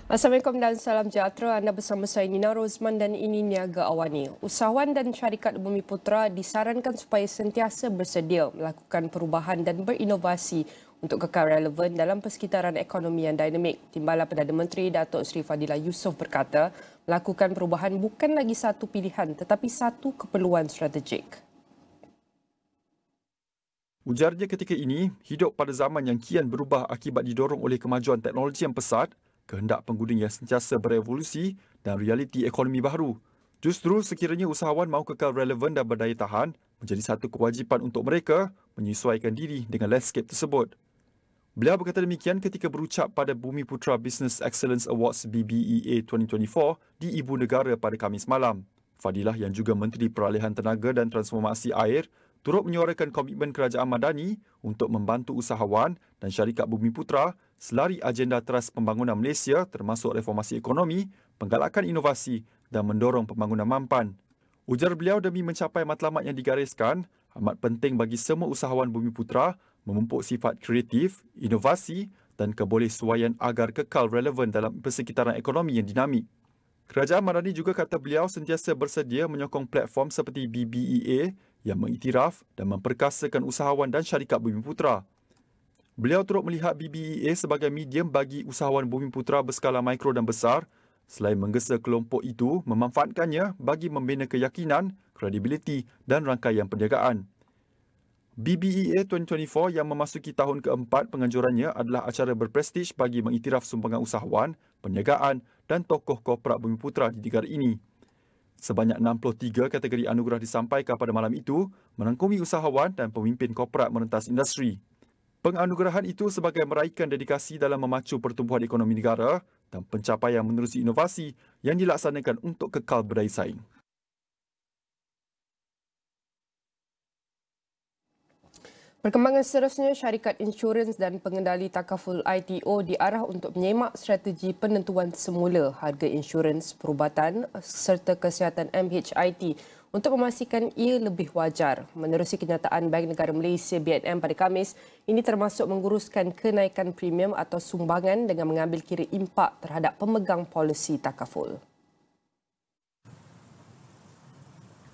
Assalamualaikum dan salam sejahtera. Anda bersama saya Nina Rozman dan ini Niaga Awani. Usahawan dan syarikat Bumi Putra disarankan supaya sentiasa bersedia melakukan perubahan dan berinovasi untuk kekal relevan dalam persekitaran ekonomi yang dinamik. Timbalan Perdana Menteri Datuk Seri Fadilah Yusof berkata, melakukan perubahan bukan lagi satu pilihan tetapi satu keperluan strategik. Ujarnya ketika ini, hidup pada zaman yang kian berubah akibat didorong oleh kemajuan teknologi yang pesat, kehendak pengguna yang sentiasa berevolusi dan realiti ekonomi baharu. Justru sekiranya usahawan mahu kekal relevan dan berdaya tahan, menjadi satu kewajipan untuk mereka menyesuaikan diri dengan landscape tersebut. Beliau berkata demikian ketika berucap pada Bumi Putra Business Excellence Awards BBEA 2024 di Ibu Negara pada Khamis malam. Fadilah yang juga Menteri Peralihan Tenaga dan Transformasi Air turut menyuarakan komitmen kerajaan Madani untuk membantu usahawan dan syarikat Bumi Putra selari agenda teras pembangunan Malaysia termasuk reformasi ekonomi, penggalakan inovasi dan mendorong pembangunan mampan. Ujar beliau demi mencapai matlamat yang digariskan, amat penting bagi semua usahawan Bumi Putra memupuk sifat kreatif, inovasi dan kebolehsuaian agar kekal relevan dalam persekitaran ekonomi yang dinamik. Kerajaan Madani juga kata beliau sentiasa bersedia menyokong platform seperti BBEA yang mengiktiraf dan memperkasakan usahawan dan syarikat Bumi Putra. Beliau turut melihat BBEA sebagai medium bagi usahawan Bumi Putra berskala mikro dan besar, selain menggesa kelompok itu memanfaatkannya bagi membina keyakinan, kredibiliti dan rangkaian perniagaan. BBEA 2024 yang memasuki tahun keempat penganjurannya adalah acara berprestij bagi mengiktiraf sumbangan usahawan, perniagaan dan tokoh korporat Bumi Putra di negara ini. Sebanyak 63 kategori anugerah disampaikan pada malam itu, merangkumi usahawan dan pemimpin korporat merentas industri. Penganugerahan itu sebagai meraikan dedikasi dalam memacu pertumbuhan ekonomi negara dan pencapaian menerusi inovasi yang dilaksanakan untuk kekal berdaya saing. Perkembangan seterusnya, syarikat insurans dan pengendali takaful ITO diarah untuk menyemak strategi penentuan semula harga insurans, perubatan serta kesihatan MHIT untuk memastikan ia lebih wajar. Menerusi kenyataan Bank Negara Malaysia BNM pada Khamis, ini termasuk menguruskan kenaikan premium atau sumbangan dengan mengambil kira impak terhadap pemegang polisi takaful.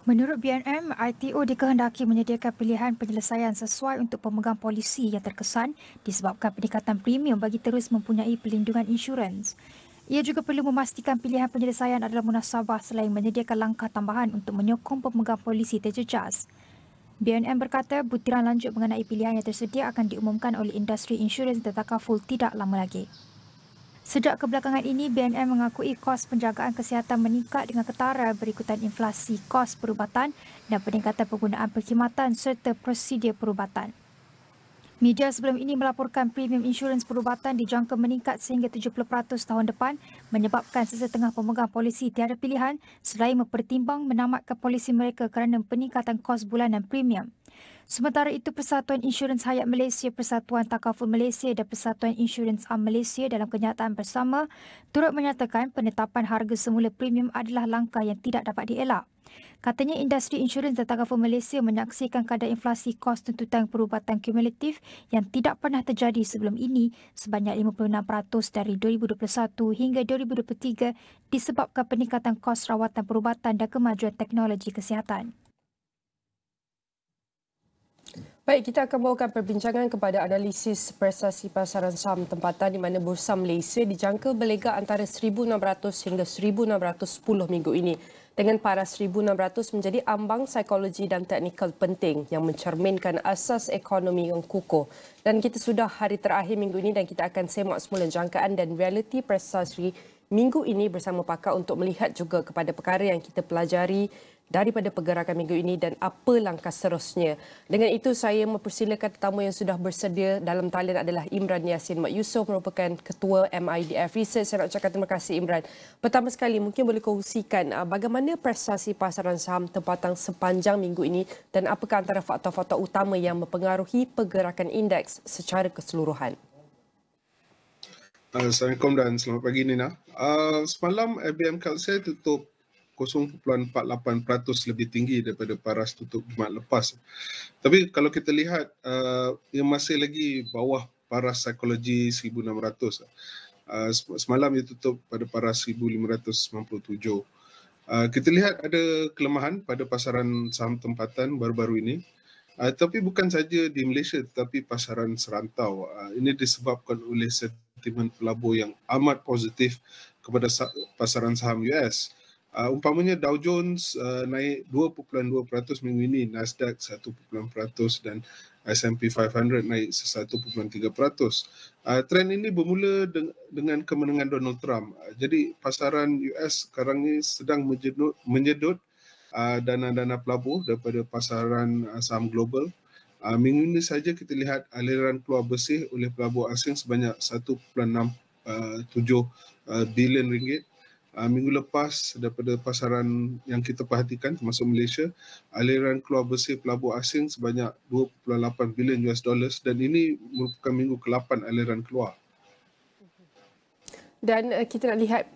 Menurut BNM, ITO dikehendaki menyediakan pilihan penyelesaian sesuai untuk pemegang polisi yang terkesan disebabkan peningkatan premium bagi terus mempunyai pelindungan insurans. Ia juga perlu memastikan pilihan penyelesaian adalah munasabah selain menyediakan langkah tambahan untuk menyokong pemegang polisi terjejas. BNM berkata butiran lanjut mengenai pilihan yang tersedia akan diumumkan oleh industri insurans dan takaful tidak lama lagi. Sejak kebelakangan ini, BNM mengakui kos penjagaan kesihatan meningkat dengan ketara berikutan inflasi kos perubatan dan peningkatan penggunaan perkhidmatan serta prosedur perubatan. Media sebelum ini melaporkan premium insurans perubatan dijangka meningkat sehingga 70% tahun depan, menyebabkan sesetengah pemegang polisi tiada pilihan selain mempertimbang menamatkan polisi mereka kerana peningkatan kos bulanan premium. Sementara itu, Persatuan Insurans Hayat Malaysia, Persatuan Takaful Malaysia dan Persatuan Insurans Am Malaysia dalam kenyataan bersama turut menyatakan penetapan harga semula premium adalah langkah yang tidak dapat dielak. Katanya industri insurans dan takaful Malaysia menyaksikan kadar inflasi kos tuntutan perubatan kumulatif yang tidak pernah terjadi sebelum ini sebanyak 56% dari 2021 hingga 2023 disebabkan peningkatan kos rawatan perubatan dan kemajuan teknologi kesihatan. Baik, kita akan bawakan perbincangan kepada analisis prestasi pasaran saham tempatan di mana Bursa Malaysia dijangka berlega antara 1,600 hingga 1,610 minggu ini. Dengan paras 1,600 menjadi ambang psikologi dan teknikal penting yang mencerminkan asas ekonomi yang kukuh. Dan kita sudah hari terakhir minggu ini dan kita akan semak semula jangkaan dan realiti prestasi minggu ini bersama pakar untuk melihat juga kepada perkara yang kita pelajari daripada pergerakan minggu ini dan apa langkah seterusnya. Dengan itu, saya mempersilakan tetamu yang sudah bersedia dalam talian adalah Imran Yassin Mat Yusof, merupakan Ketua MIDEVAW Research. Saya nak ucapkan terima kasih Imran. Pertama sekali, mungkin boleh kongsikan bagaimana prestasi pasaran saham tempatan sepanjang minggu ini dan apakah antara faktor-faktor utama yang mempengaruhi pergerakan indeks secara keseluruhan? Assalamualaikum dan selamat pagi Nina. Semalam IBM Kaoosji tutup 0.48% lebih tinggi daripada paras tutup Jumaat lepas. Tapi kalau kita lihat, ia masih lagi bawah paras psikologi 1,600. Semalam ia tutup pada paras 1597. Kita lihat ada kelemahan pada pasaran saham tempatan baru-baru ini. Tapi bukan saja di Malaysia tetapi pasaran serantau. Ini disebabkan oleh sentimen pelabur yang amat positif kepada pasaran saham US. Umpamanya Dow Jones naik 2.2% minggu ini, Nasdaq 1% dan S&P 500 naik 1.3%. Trend ini bermula dengan kemenangan Donald Trump. Jadi pasaran US sekarang ini sedang menyedut dana-dana pelabur daripada pasaran saham global. Minggu ini saja kita lihat aliran keluar bersih oleh pelabur asing sebanyak 1.67 bilion ringgit. Minggu lepas daripada pasaran yang kita perhatikan termasuk Malaysia, aliran keluar bersih pelabur asing sebanyak 2.8 bilion US dollars dan ini merupakan minggu ke-8 aliran keluar. Dan kita nak lihat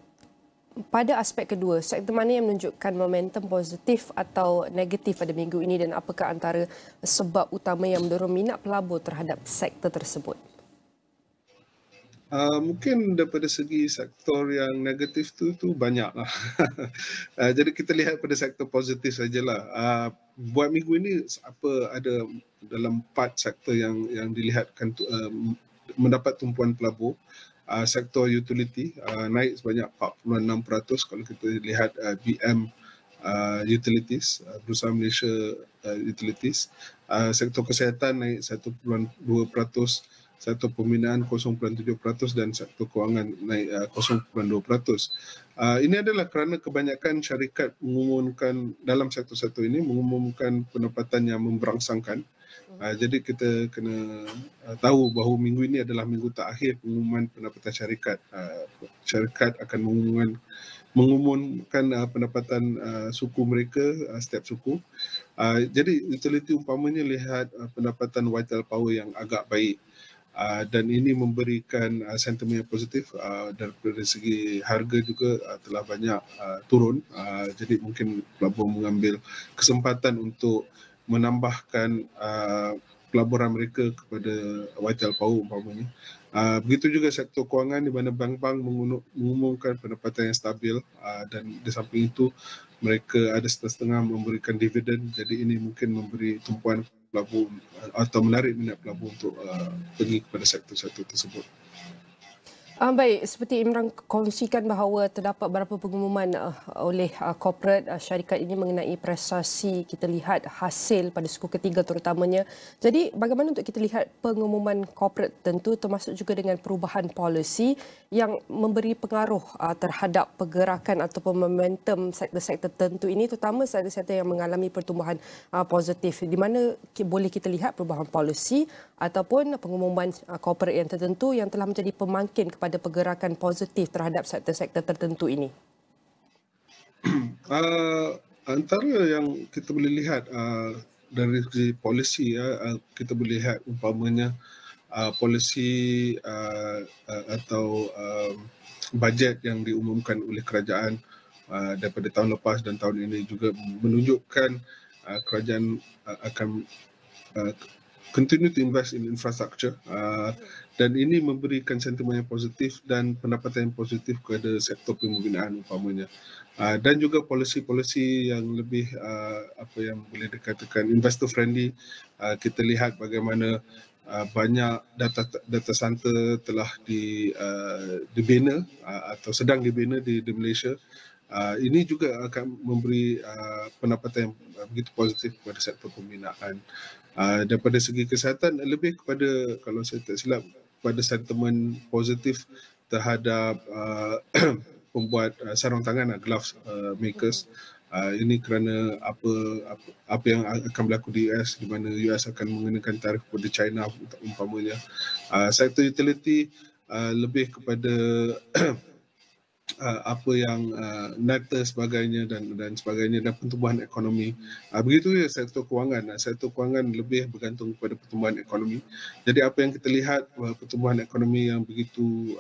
pada aspek kedua, sektor mana yang menunjukkan momentum positif atau negatif pada minggu ini dan apakah antara sebab utama yang mendorong minat pelabur terhadap sektor tersebut? Mungkin daripada segi sektor yang negatif tu banyaklah. Jadi kita lihat pada sektor positif sajalah. Buat minggu ini ada dalam 4 sektor yang dilihatkan mendapat tumpuan pelabur. Sektor utility naik sebanyak 46% kalau kita lihat BM Utilities, Bersama Malaysia Utilities. Sektor kesihatan naik 1.2%, sektor pembinaan 0.7% dan sektor kewangan naik 0.2%. Ini adalah kerana kebanyakan syarikat mengumumkan dalam sektor-sektor ini mengumumkan pendapatan yang memberangsangkan. Jadi kita kena tahu bahawa minggu ini adalah minggu terakhir pengumuman pendapatan syarikat. Syarikat akan mengumumkan pendapatan suku mereka setiap suku. Jadi utility umpamanya lihat pendapatan vital power yang agak baik. Dan ini memberikan sentimen yang positif. Dari segi harga juga telah banyak turun. Jadi mungkin pelabur mengambil kesempatan untuk menambahkan pelaburan mereka kepada vital power umpamanya. Begitu juga sektor kewangan di mana bank-bank mengumumkan pendapatan yang stabil dan di samping itu mereka ada setengah memberikan dividen. Jadi ini mungkin memberi tumpuan pelabur atau menarik minat pelabur untuk pergi kepada sektor-sektor tersebut. Baik, seperti Imran kongsikan bahawa terdapat beberapa pengumuman oleh korporat syarikat ini mengenai prestasi kita lihat hasil pada suku ketiga terutamanya. Jadi bagaimana untuk kita lihat pengumuman korporat tentu termasuk juga dengan perubahan polisi yang memberi pengaruh terhadap pergerakan ataupun momentum sektor-sektor tertentu ini terutama sektor-sektor yang mengalami pertumbuhan positif di mana boleh kita lihat perubahan polisi ataupun pengumuman korporat yang tertentu yang telah menjadi pemangkin kepada pergerakan positif terhadap sektor-sektor tertentu ini? Antara yang kita boleh lihat dari segi polisi, kita boleh lihat umpamanya polisi atau bajet yang diumumkan oleh kerajaan daripada tahun lepas dan tahun ini juga menunjukkan kerajaan akan continue to invest in infrastructure dan ini memberikan sentimen yang positif dan pendapatan yang positif kepada sektor pembinaan umpamanya. Dan juga polisi-polisi yang lebih apa yang boleh dikatakan investor friendly. Kita lihat bagaimana banyak data center telah dibina atau sedang dibina di Malaysia. Ini juga akan memberi pendapatan yang begitu positif kepada sektor pembinaan. Daripada segi kesihatan lebih kepada, kalau saya tak silap, pada sentimen positif terhadap pembuat sarung tangan, gloves makers. Ini kerana apa yang akan berlaku di US, di mana US akan mengenakan tarif kepada China umpamanya. Sektor utility lebih kepada apa yang nata sebagainya dan sebagainya dan pertumbuhan ekonomi. Begitu ya sektor kewangan. Sektor kewangan lebih bergantung kepada pertumbuhan ekonomi. Jadi apa yang kita lihat pertumbuhan ekonomi yang begitu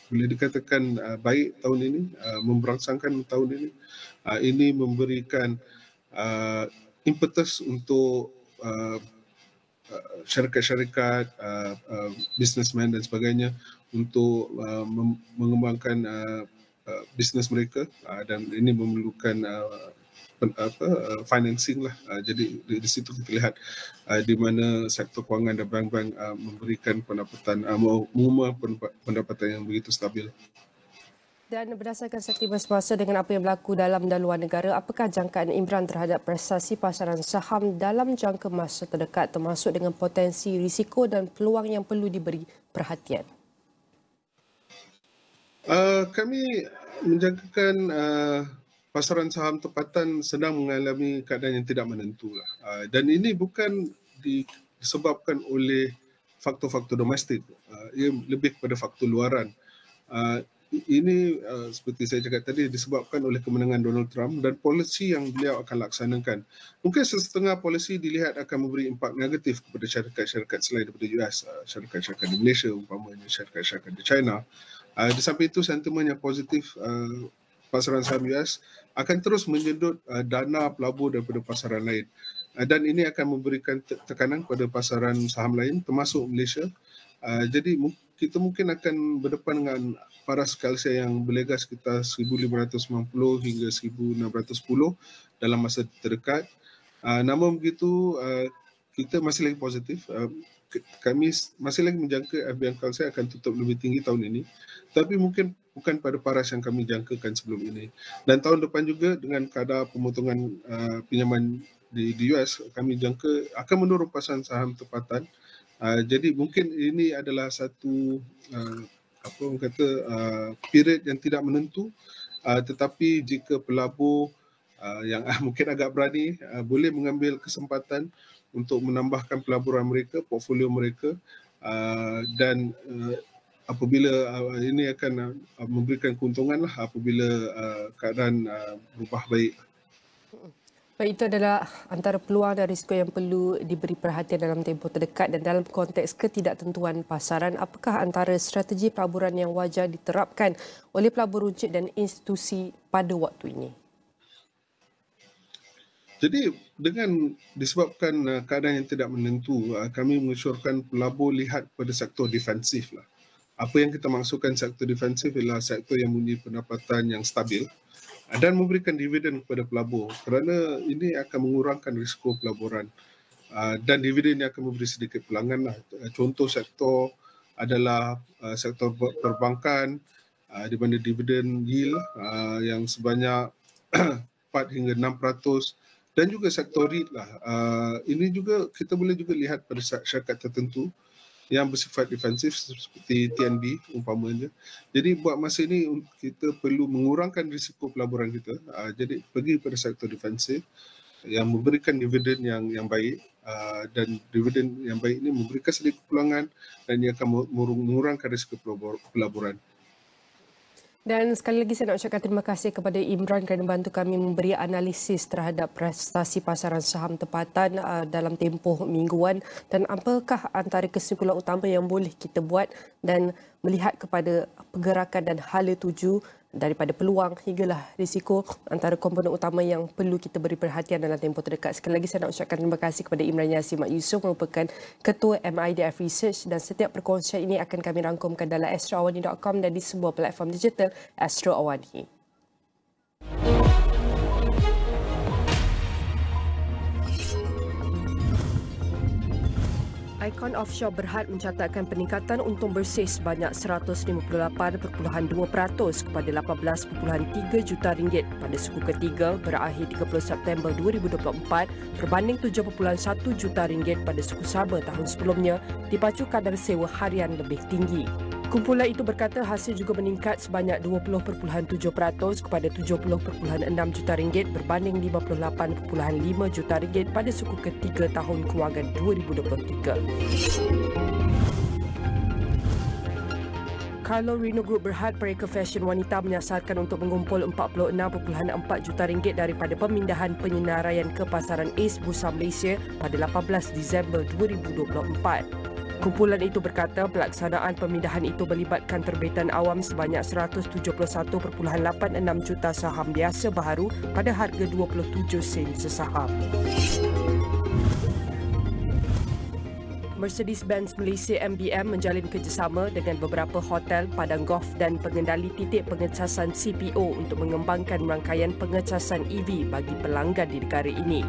boleh dikatakan baik tahun ini, memberangsangkan tahun ini. Ini memberikan impetus untuk syarikat-syarikat, businessman dan sebagainya untuk mengembangkan bisnes mereka dan ini memerlukan financing lah. Jadi di situ kita lihat di mana sektor kewangan dan bank-bank memberikan pendapatan, mengumumkan pendapatan yang begitu stabil. Dan berdasarkan sentimen semasa dengan apa yang berlaku dalam dan luar negara, apakah jangkaan Imran terhadap prestasi pasaran saham dalam jangka masa terdekat termasuk dengan potensi risiko dan peluang yang perlu diberi perhatian? Kami menjangkakan pasaran saham tempatan sedang mengalami keadaan yang tidak menentu lah. Dan ini bukan disebabkan oleh faktor-faktor domestik, ia lebih kepada faktor luaran. Ini seperti saya cakap tadi disebabkan oleh kemenangan Donald Trump dan polisi yang beliau akan laksanakan. Mungkin setengah polisi dilihat akan memberi impak negatif kepada syarikat-syarikat selain daripada US, syarikat-syarikat di Malaysia, umpamanya syarikat-syarikat di China. Di samping itu sentimen yang positif pasaran saham US akan terus menyedut dana pelabur daripada pasaran lain. Dan ini akan memberikan tekanan kepada pasaran saham lain termasuk Malaysia. Jadi kita mungkin akan berdepan dengan paras Kaoosji yang berlega sekitar 1590 hingga 1610 dalam masa terdekat. Namun begitu kita masih lagi positif. Kami masih lagi menjangka FBN Kaoosji akan tutup lebih tinggi tahun ini. Tapi mungkin bukan pada paras yang kami jangkakan sebelum ini. Dan tahun depan juga dengan kadar pemotongan pinjaman di US, kami jangka akan menurun pasaran saham tempatan. Jadi mungkin ini adalah satu period yang tidak menentu, tetapi jika pelabur yang mungkin agak berani boleh mengambil kesempatan untuk menambahkan pelaburan mereka, portfolio mereka, dan apabila ini akan memberikan keuntungan lah apabila keadaan berubah baik. Baik, itu adalah antara peluang dan risiko yang perlu diberi perhatian dalam tempoh terdekat dan dalam konteks ketidaktentuan pasaran. Apakah antara strategi pelaburan yang wajar diterapkan oleh pelabur runcit dan institusi pada waktu ini? Jadi dengan disebabkan keadaan yang tidak menentu, kami mengesyorkan pelabur lihat pada sektor defensif lah. Apa yang kita maksudkan sektor defensif ialah sektor yang mempunyai pendapatan yang stabil dan memberikan dividen kepada pelabur kerana ini akan mengurangkan risiko pelaburan dan dividen ini akan memberi sedikit pelangan lah. Contoh sektor adalah sektor perbankan di mana dividen yield yang sebanyak 4 hingga 6% dan juga sektor REIT lah. Ini juga kita boleh juga lihat pada syarikat tertentu yang bersifat defensif seperti TNB umpamanya. Jadi buat masa ini kita perlu mengurangkan risiko pelaburan kita. Jadi pergi pada sektor defensif yang memberikan dividen yang baik dan dividen yang baik ini memberikan sedikit peluangan dan ia akan mengurangkan risiko pelaburan. Dan sekali lagi saya nak ucapkan terima kasih kepada Imran kerana bantu kami memberi analisis terhadap prestasi pasaran saham tempatan dalam tempoh mingguan dan apakah antara kesimpulan utama yang boleh kita buat dan melihat kepada pergerakan dan hala tuju daripada peluang hinggalah risiko antara komponen utama yang perlu kita beri perhatian dalam tempoh terdekat. Sekali lagi saya nak ucapkan terima kasih kepada Imran Yasir Mak Yusof merupakan Ketua IDEVAW Research dan setiap perkongsian ini akan kami rangkumkan dalam astroawani.com dan di sebuah platform digital Astro Awani. Ikon offshore Berhad mencatatkan peningkatan untung bersih sebanyak 158.2% kepada 18.3 juta ringgit pada suku ketiga berakhir 30 September 2024 berbanding 7.1 juta ringgit pada suku sama tahun sebelumnya dipacu kadar sewa harian lebih tinggi. Kumpulan itu berkata hasil juga meningkat sebanyak 20.7% kepada 70.6 juta ringgit berbanding 58.5 juta ringgit pada suku ketiga tahun kewangan 2023. Carlo Reno Group Berhad Pereka Fashion Wanita menyasarkan untuk mengumpul 46.4 juta ringgit daripada pemindahan penyinaraian ke pasaran ACE Bursa Malaysia pada 18 Disember 2024. Kumpulan itu berkata pelaksanaan pemindahan itu melibatkan terbitan awam sebanyak 171.86 juta saham biasa baharu pada harga 27 sen sesaham. Mercedes-Benz Malaysia MBM menjalin kerjasama dengan beberapa hotel, padang golf dan pengendali titik pengecasan CPO untuk mengembangkan rangkaian pengecasan EV bagi pelanggan di negara ini.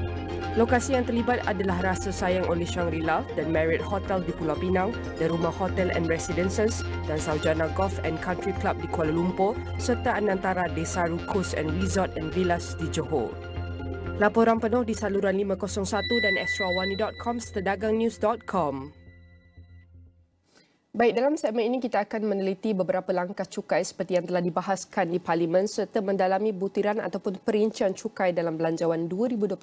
Lokasi yang terlibat adalah Rasa Sayang oleh Shangri-La dan Marriott Hotel di Pulau Pinang dan Rumah Hotel and Residences dan Saujana Golf and Country Club di Kuala Lumpur serta Anantara Desaru Coast and Resort and Villas di Johor. Laporan penuh di saluran 501 dan astroawani.com serta dagangnews.com. Baik, dalam segmen ini kita akan meneliti beberapa langkah cukai seperti yang telah dibahaskan di Parlimen serta mendalami butiran ataupun perincian cukai dalam Belanjawan 2025.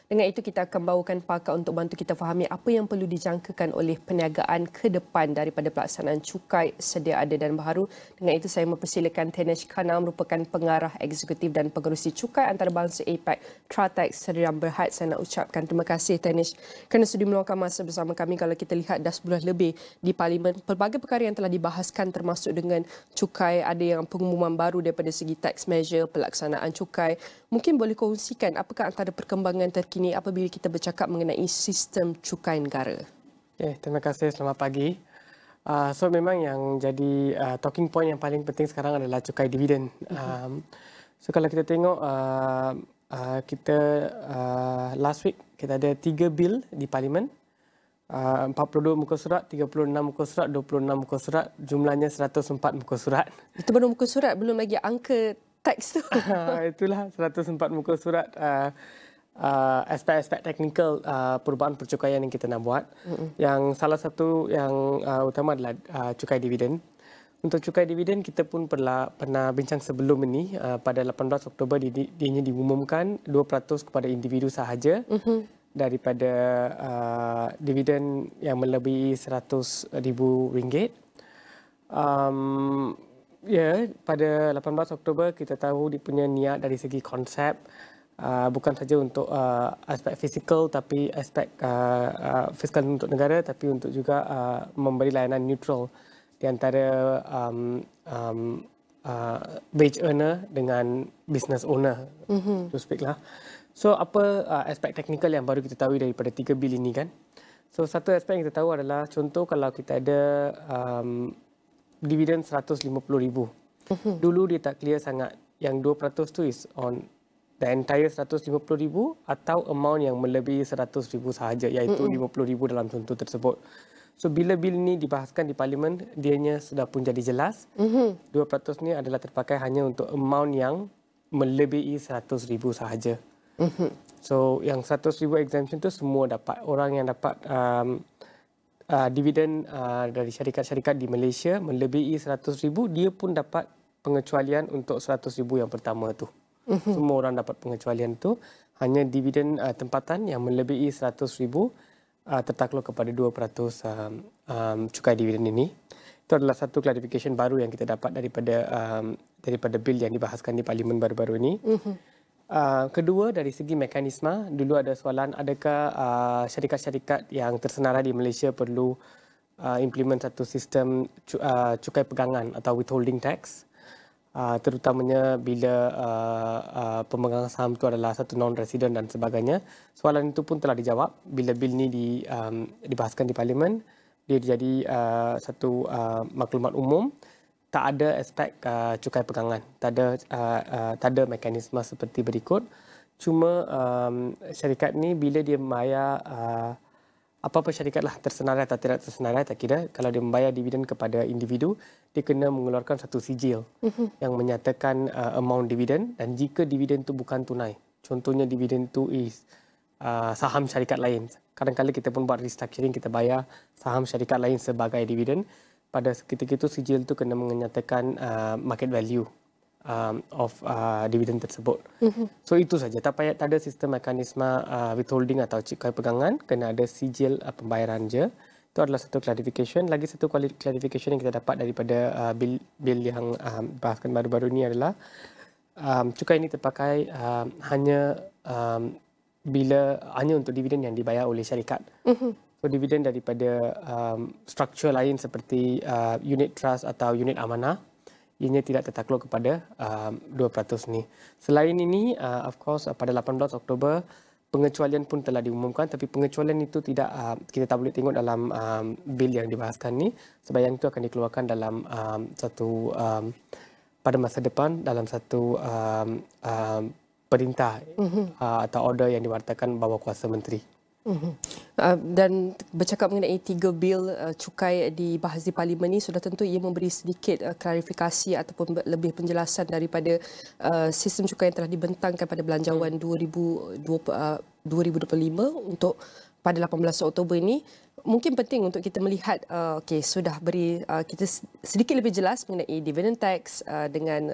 Dengan itu kita akan bawakan pakar untuk bantu kita fahami apa yang perlu dijangkakan oleh perniagaan ke depan daripada pelaksanaan cukai sedia ada dan baharu. Dengan itu saya mempersilakan Tehmina merupakan pengarah eksekutif dan pengerusi cukai antarabangsa APEC Tratex Seriam Berhad. Saya nak ucapkan terima kasih Tehmina kerana sudi meluangkan masa bersama kami. Kalau kita lihat dah sebulan lebih di Parlimen, pelbagai perkara yang telah dibahaskan termasuk dengan cukai, ada yang pengumuman baru daripada segi tax measure, pelaksanaan cukai. Mungkin boleh kongsikan apakah antara perkembangan terkini apabila kita bercakap mengenai sistem cukai negara. Okay, terima kasih, selamat pagi. So memang yang jadi talking point yang paling penting sekarang adalah cukai dividen. So kalau kita tengok kita last week kita ada 3 bil di Parlimen. 42 muka surat, 36 muka surat, 26 muka surat, jumlahnya 104 muka surat. Itu baru muka surat, belum lagi angka teks tu. Itulah 104 muka surat aspek-aspek teknikal perubahan percukaian yang kita nak buat. Yang salah satu yang utama adalah cukai dividen. Untuk cukai dividen kita pun pernah bincang sebelum ini pada 18 Oktober dianya diumumkan 2% kepada individu sahaja. Daripada dividen yang melebihi RM100,000. Pada 18 Oktober kita tahu dia punya niat dari segi konsep bukan saja untuk aspek fizikal tapi aspek fiskal untuk negara, tapi untuk juga memberi layanan neutral di antara wage earner dengan business owner, to speak lah. So apa aspek teknikal yang baru kita tahu daripada 3 bil ini kan? So satu aspek yang kita tahu adalah contoh kalau kita ada dividen RM150,000. Dulu dia tak clear sangat yang 2% tu is on the entire RM150,000 atau amount yang melebihi RM100,000 sahaja, iaitu RM50,000 dalam contoh tersebut. So bila bil ni dibahaskan di Parlimen, dianya sudah pun jadi jelas. 2% ni adalah terpakai hanya untuk amount yang melebihi RM100,000 sahaja. So yang RM100,000 exemption tu semua dapat. Orang yang dapat dividen dari syarikat-syarikat di Malaysia melebihi RM100,000, dia pun dapat pengecualian untuk RM100,000 yang pertama tu. Semua orang dapat pengecualian tu. Hanya dividen tempatan yang melebihi RM100,000 tertakluk kepada 2% cukai dividen ini. Itu adalah satu clarification baru yang kita dapat daripada bil yang dibahaskan di Parlimen baru-baru ini. Kedua, dari segi mekanisme, dulu ada soalan adakah syarikat-syarikat yang tersenarai di Malaysia perlu implement satu sistem cukai pegangan atau withholding tax, terutamanya bila pemegang saham itu adalah satu non-resident dan sebagainya. Soalan itu pun telah dijawab bila bil ini dibahaskan di Parlimen. Dia jadi satu maklumat umum. Tak ada aspek cukai pegangan, tak ada mekanisme seperti berikut. Cuma syarikat ni bila dia membayar apa-apa syarikat lah, tersenarai atau tidak tersenarai, tak kira, kalau dia membayar dividen kepada individu, dia kena mengeluarkan satu sijil yang menyatakan amount dividen, dan jika dividen tu bukan tunai, contohnya dividen tu is saham syarikat lain. Kadang-kadang kita pun buat restructuring, kita bayar saham syarikat lain sebagai dividen. Pada ketika itu sijil itu kena menyatakan market value of dividen tersebut. So itu saja. Tak ada sistem mekanisme withholding atau cukai pegangan. Kena ada sijil pembayaran je. Itu adalah satu clarification. Lagi satu clarification yang kita dapat daripada bil yang bahaskan baru-baru ini adalah cukai ini terpakai hanya untuk dividen yang dibayar oleh syarikat. So dividen daripada struktur lain seperti unit trust atau unit amanah, ianya tidak tertakluk kepada 2% ni. Selain ini, of course, pada 18 Oktober, pengecualian pun telah diumumkan, tapi pengecualian itu tidak kita tak boleh tengok dalam bil yang dibahaskan ni, sebab yang itu akan dikeluarkan dalam pada masa depan dalam satu perintah atau order yang diwartakan bawah kuasa menteri. Dan bercakap mengenai 3 bil cukai dibahas di Parlimen ini, sudah tentu ia memberi sedikit klarifikasi ataupun lebih penjelasan daripada sistem cukai yang telah dibentangkan pada Belanjawan 2025 untuk pada 18 Oktober ini. Mungkin penting untuk kita melihat, sudah beri kita sedikit lebih jelas mengenai dividend tax dengan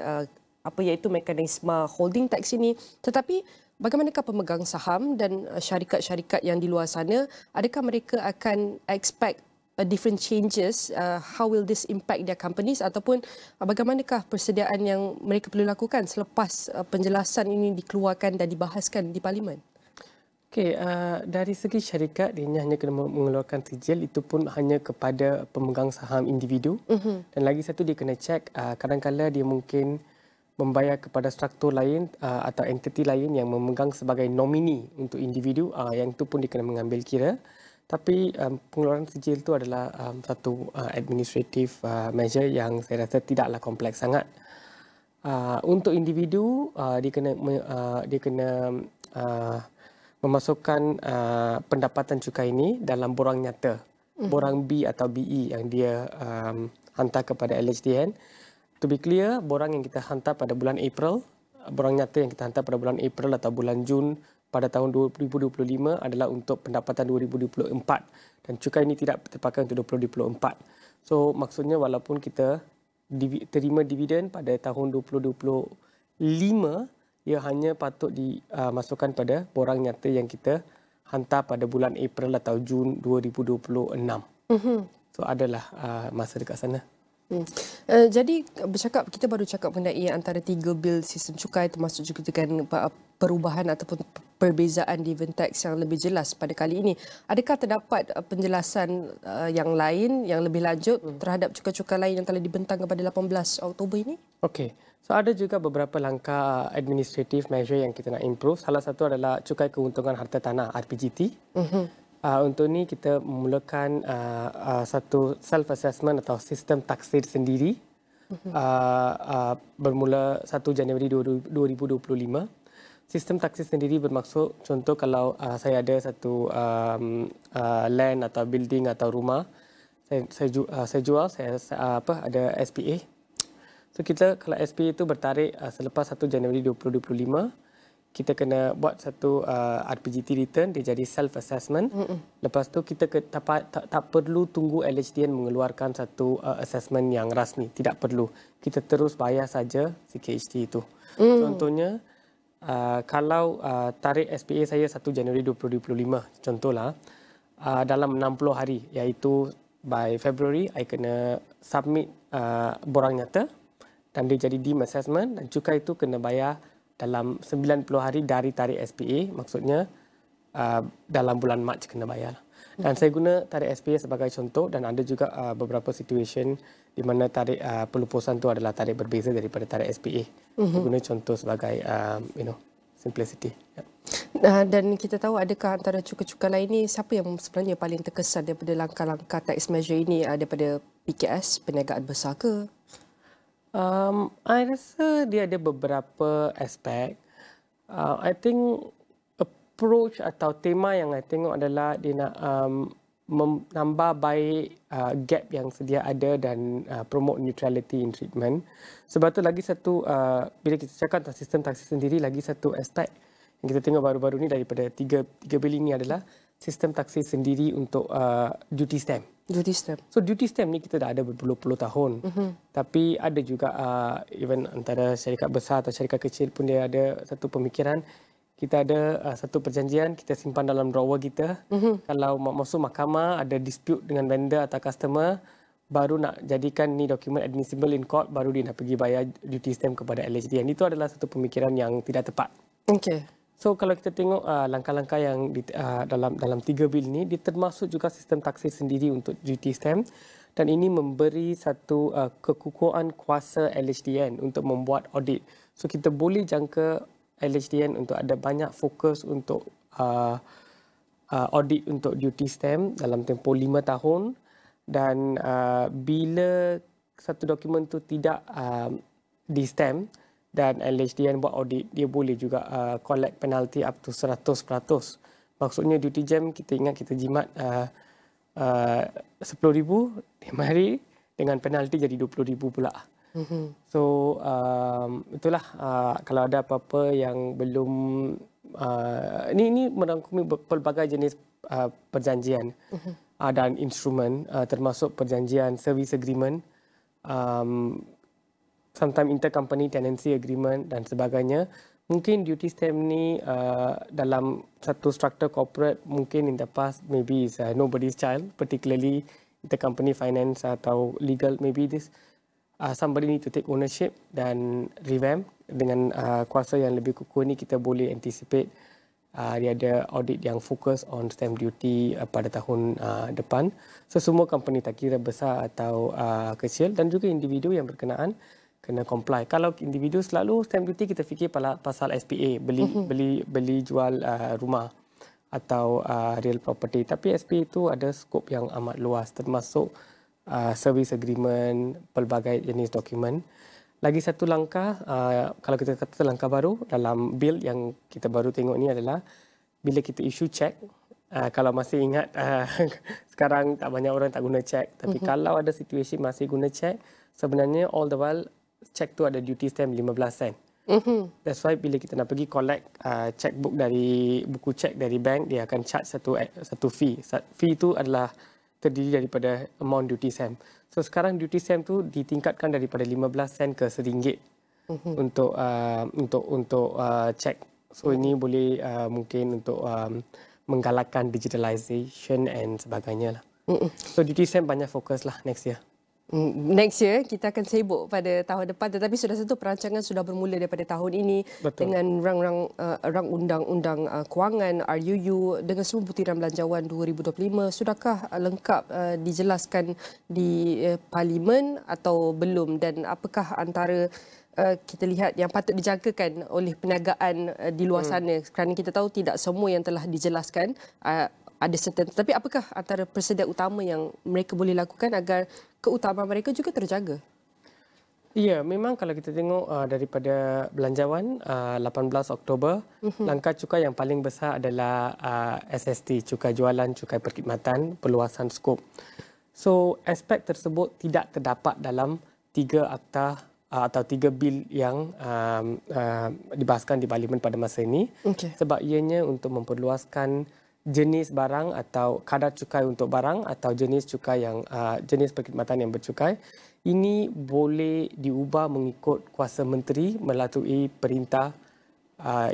apa iaitu mekanisme holding tax ini, tetapi bagaimanakah pemegang saham dan syarikat-syarikat yang di luar sana, adakah mereka akan expect different changes? How will this impact their companies, ataupun bagaimanakah persediaan yang mereka perlu lakukan selepas penjelasan ini dikeluarkan dan dibahaskan di Parlimen? Okey, dari segi syarikat, dia hanya kena mengeluarkan sijil, itu pun hanya kepada pemegang saham individu. Dan lagi satu, dia kena cek kadang-kadang dia mungkin membayar kepada struktur lain atau entiti lain yang memegang sebagai nomini untuk individu, yang itu pun dia kena mengambil kira. Tapi pengeluaran sijil itu adalah satu administrative measure yang saya rasa tidaklah kompleks sangat. Untuk individu, dia kena memasukkan pendapatan cukai ini dalam borang nyata, borang B atau BE yang dia hantar kepada LHDN. To be clear, borang yang kita hantar pada bulan April, borang nyata yang kita hantar pada bulan April atau bulan Jun pada tahun 2025 adalah untuk pendapatan 2024, dan cukai ini tidak terpakai untuk 2024. So maksudnya walaupun kita terima dividen pada tahun 2025, ia hanya patut dimasukkan pada borang nyata yang kita hantar pada bulan April atau Jun 2026. So adalah masa dekat sana. Jadi kita baru cakap mengenai antara 3 bil sistem cukai, termasuk juga dengan perubahan ataupun perbezaan dividend tax yang lebih jelas pada kali ini. Adakah terdapat penjelasan yang lain yang lebih lanjut terhadap cukai-cukai lain yang telah dibentangkan pada 18 Oktober ini? Okey. So ada juga beberapa langkah administrative measure yang kita nak improve. Salah satu adalah cukai keuntungan harta tanah (RPGT). Untuk ini kita memulakan satu self-assessment atau sistem taksir sendiri bermula 1 Januari 2025. Sistem taksir sendiri bermaksud, contoh kalau saya ada satu land atau building atau rumah, saya jual, saya ada SPA. So kita kalau SPA itu bertarik selepas 1 Januari 2025, kita kena buat satu RPGT return, dia jadi self-assessment. Lepas tu kita tak perlu tunggu LHDN mengeluarkan satu assessment yang rasmi. Tidak perlu. Kita terus bayar saja CKHT itu. Contohnya, kalau tarik SPA saya 1 Januari 2025, contohlah, dalam 60 hari, iaitu by February, I kena submit borang nyata dan dia jadi deemed assessment, dan cukai itu kena bayar dalam 90 hari dari tarik SPA, maksudnya dalam bulan Mac kena bayar. Dan saya guna tarik SPA sebagai contoh, dan ada juga beberapa situation di mana tarik pelupusan itu adalah tarik berbeza daripada tarik SPA. Saya guna contoh sebagai simplicity. Dan kita tahu, adakah antara cukai-cukai lain ini, siapa yang sebenarnya paling terkesan daripada langkah-langkah tax measure ini, daripada PKS, perniagaan besar ke? I rasa dia ada beberapa aspek. I think approach atau tema yang I tengok adalah dia nak menambah baik gap yang sedia ada dan promote neutrality in treatment. Sebab tu lagi satu, bila kita cakap tentang sistem taksi sendiri, lagi satu aspek yang kita tengok baru-baru ni daripada tiga bil ini adalah sistem taksi sendiri untuk duty stamp. Duty stamp. So duty stamp ni kita dah ada berpuluh-puluh tahun. Tapi ada juga even antara syarikat besar atau syarikat kecil pun dia ada satu pemikiran. Kita ada satu perjanjian, kita simpan dalam drawer kita. Kalau masuk mahkamah, ada dispute dengan vendor atau customer, baru nak jadikan ni dokumen admissible in court, baru dia nak pergi bayar duty stamp kepada LHDN. Itu adalah satu pemikiran yang tidak tepat. Okey. So kalau kita tengok langkah-langkah yang dalam 3 bil ini, dia termasuk juga sistem taksir sendiri untuk duty stamp, dan ini memberi satu kekukuhan kuasa LHDN untuk membuat audit. So kita boleh jangka LHDN untuk ada banyak fokus untuk audit untuk duty stamp dalam tempoh 5 tahun, dan bila satu dokumen tu tidak di-stamp dan LHDN buat audit, dia boleh juga collect penalty up to 100%. Maksudnya duty jam, kita ingat kita jimat 10,000 dia mari dengan penalti jadi 20,000 pula. So itulah, kalau ada apa-apa yang belum ini merangkumi pelbagai jenis perjanjian dan instrumen, termasuk perjanjian service agreement, sometimes intercompany tenancy agreement dan sebagainya. Mungkin duty stamp ni dalam satu struktur corporate, mungkin in the past maybe is nobody's child, particularly intercompany finance atau legal. Maybe this somebody need to take ownership dan revamp. Dengan kuasa yang lebih kukuh ni, kita boleh anticipate dia ada audit yang fokus on stamp duty pada tahun depan. So semua company, tak kira besar atau kecil, dan juga individu yang berkenaan kena comply. Kalau individu, selalu stamp duty kita fikir pasal SPA, beli jual rumah atau real property. Tapi SPA itu ada skop yang amat luas, termasuk service agreement, pelbagai jenis dokumen. Lagi satu langkah, kalau kita kata langkah baru dalam bill yang kita baru tengok ni adalah bila kita issue cek. Kalau masih ingat, sekarang tak banyak orang tak guna cek. Tapi kalau ada situasi masih guna cek, sebenarnya all the while cek tu ada duty stamp 15 sen. That's why bila kita nak pergi collect checkbook dari buku cek dari bank, dia akan charge satu fee. Fee itu adalah terdiri daripada amount duty stamp. So sekarang duty stamp tu ditingkatkan daripada 15 sen ke RM1 untuk cek. So ini boleh mungkin untuk menggalakkan digitalization and sebagainya lah. So duty stamp banyak fokus lah next year. Next year kita akan sibuk pada tahun depan, tetapi sudah tentu perancangan sudah bermula daripada tahun ini. Betul. Dengan rang undang-undang kewangan RUU dengan semua butiran belanjawan 2025. Sudahkah lengkap dijelaskan di parlimen atau belum, dan apakah antara kita lihat yang patut dijangkakan oleh perniagaan di luar sana, kerana kita tahu tidak semua yang telah dijelaskan ada certain, tapi apakah antara persedia utama yang mereka boleh lakukan agar keutamaan mereka juga terjaga? Ya, memang kalau kita tengok daripada belanjawan 18 Oktober, langkah cukai yang paling besar adalah SST, cukai jualan, cukai perkhidmatan, perluasan skop. So, aspek tersebut tidak terdapat dalam 3 akta atau 3 bil yang dibahaskan di parlimen pada masa ini. Sebab ianya untuk memperluaskan jenis barang atau kadar cukai untuk barang atau jenis cukai yang jenis perkhidmatan yang bercukai. Ini boleh diubah mengikut kuasa menteri melalui perintah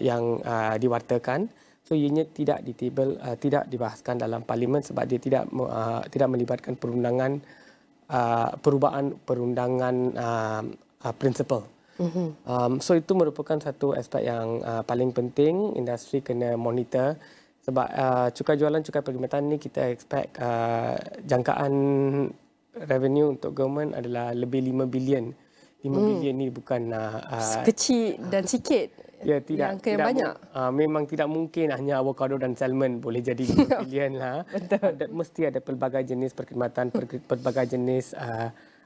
yang diwartakan. So ianya tidak ditable, tidak dibahaskan dalam parlimen sebab dia tidak melibatkan perubahan perundangan prinsipal. So itu merupakan satu aspek yang paling penting industri kena monitor. Sebab cukai jualan, cukai perkhidmatan ni kita expect jangkaan revenue untuk government adalah lebih 5 bilion. 5 bilion ni bukan kecil dan sikit. Ya, tidak banyak. Memang tidak mungkin hanya avocado dan salmon boleh jadi 5 bilion lah. Mesti ada pelbagai jenis perkhidmatan, pelbagai jenis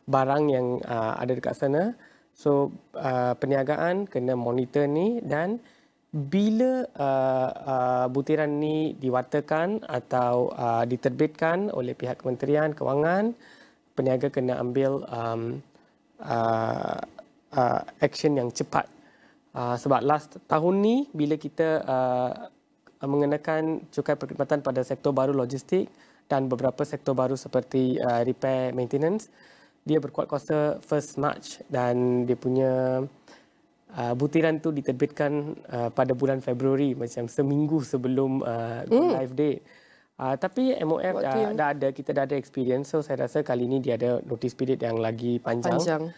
barang yang ada dekat sana. So perniagaan kena monitor ni, dan bila butiran ni diwartakan atau diterbitkan oleh pihak Kementerian Kewangan, peniaga kena ambil action yang cepat. Sebab last tahun ni bila kita mengenakan cukai perkhidmatan pada sektor baru logistik dan beberapa sektor baru seperti repair maintenance, dia berkuat kuasa 1 March dan dia punya butiran tu diterbitkan pada bulan Februari, macam seminggu sebelum live date. Tapi MOF kita dah ada experience, so saya rasa kali ini dia ada notice period yang lagi panjang.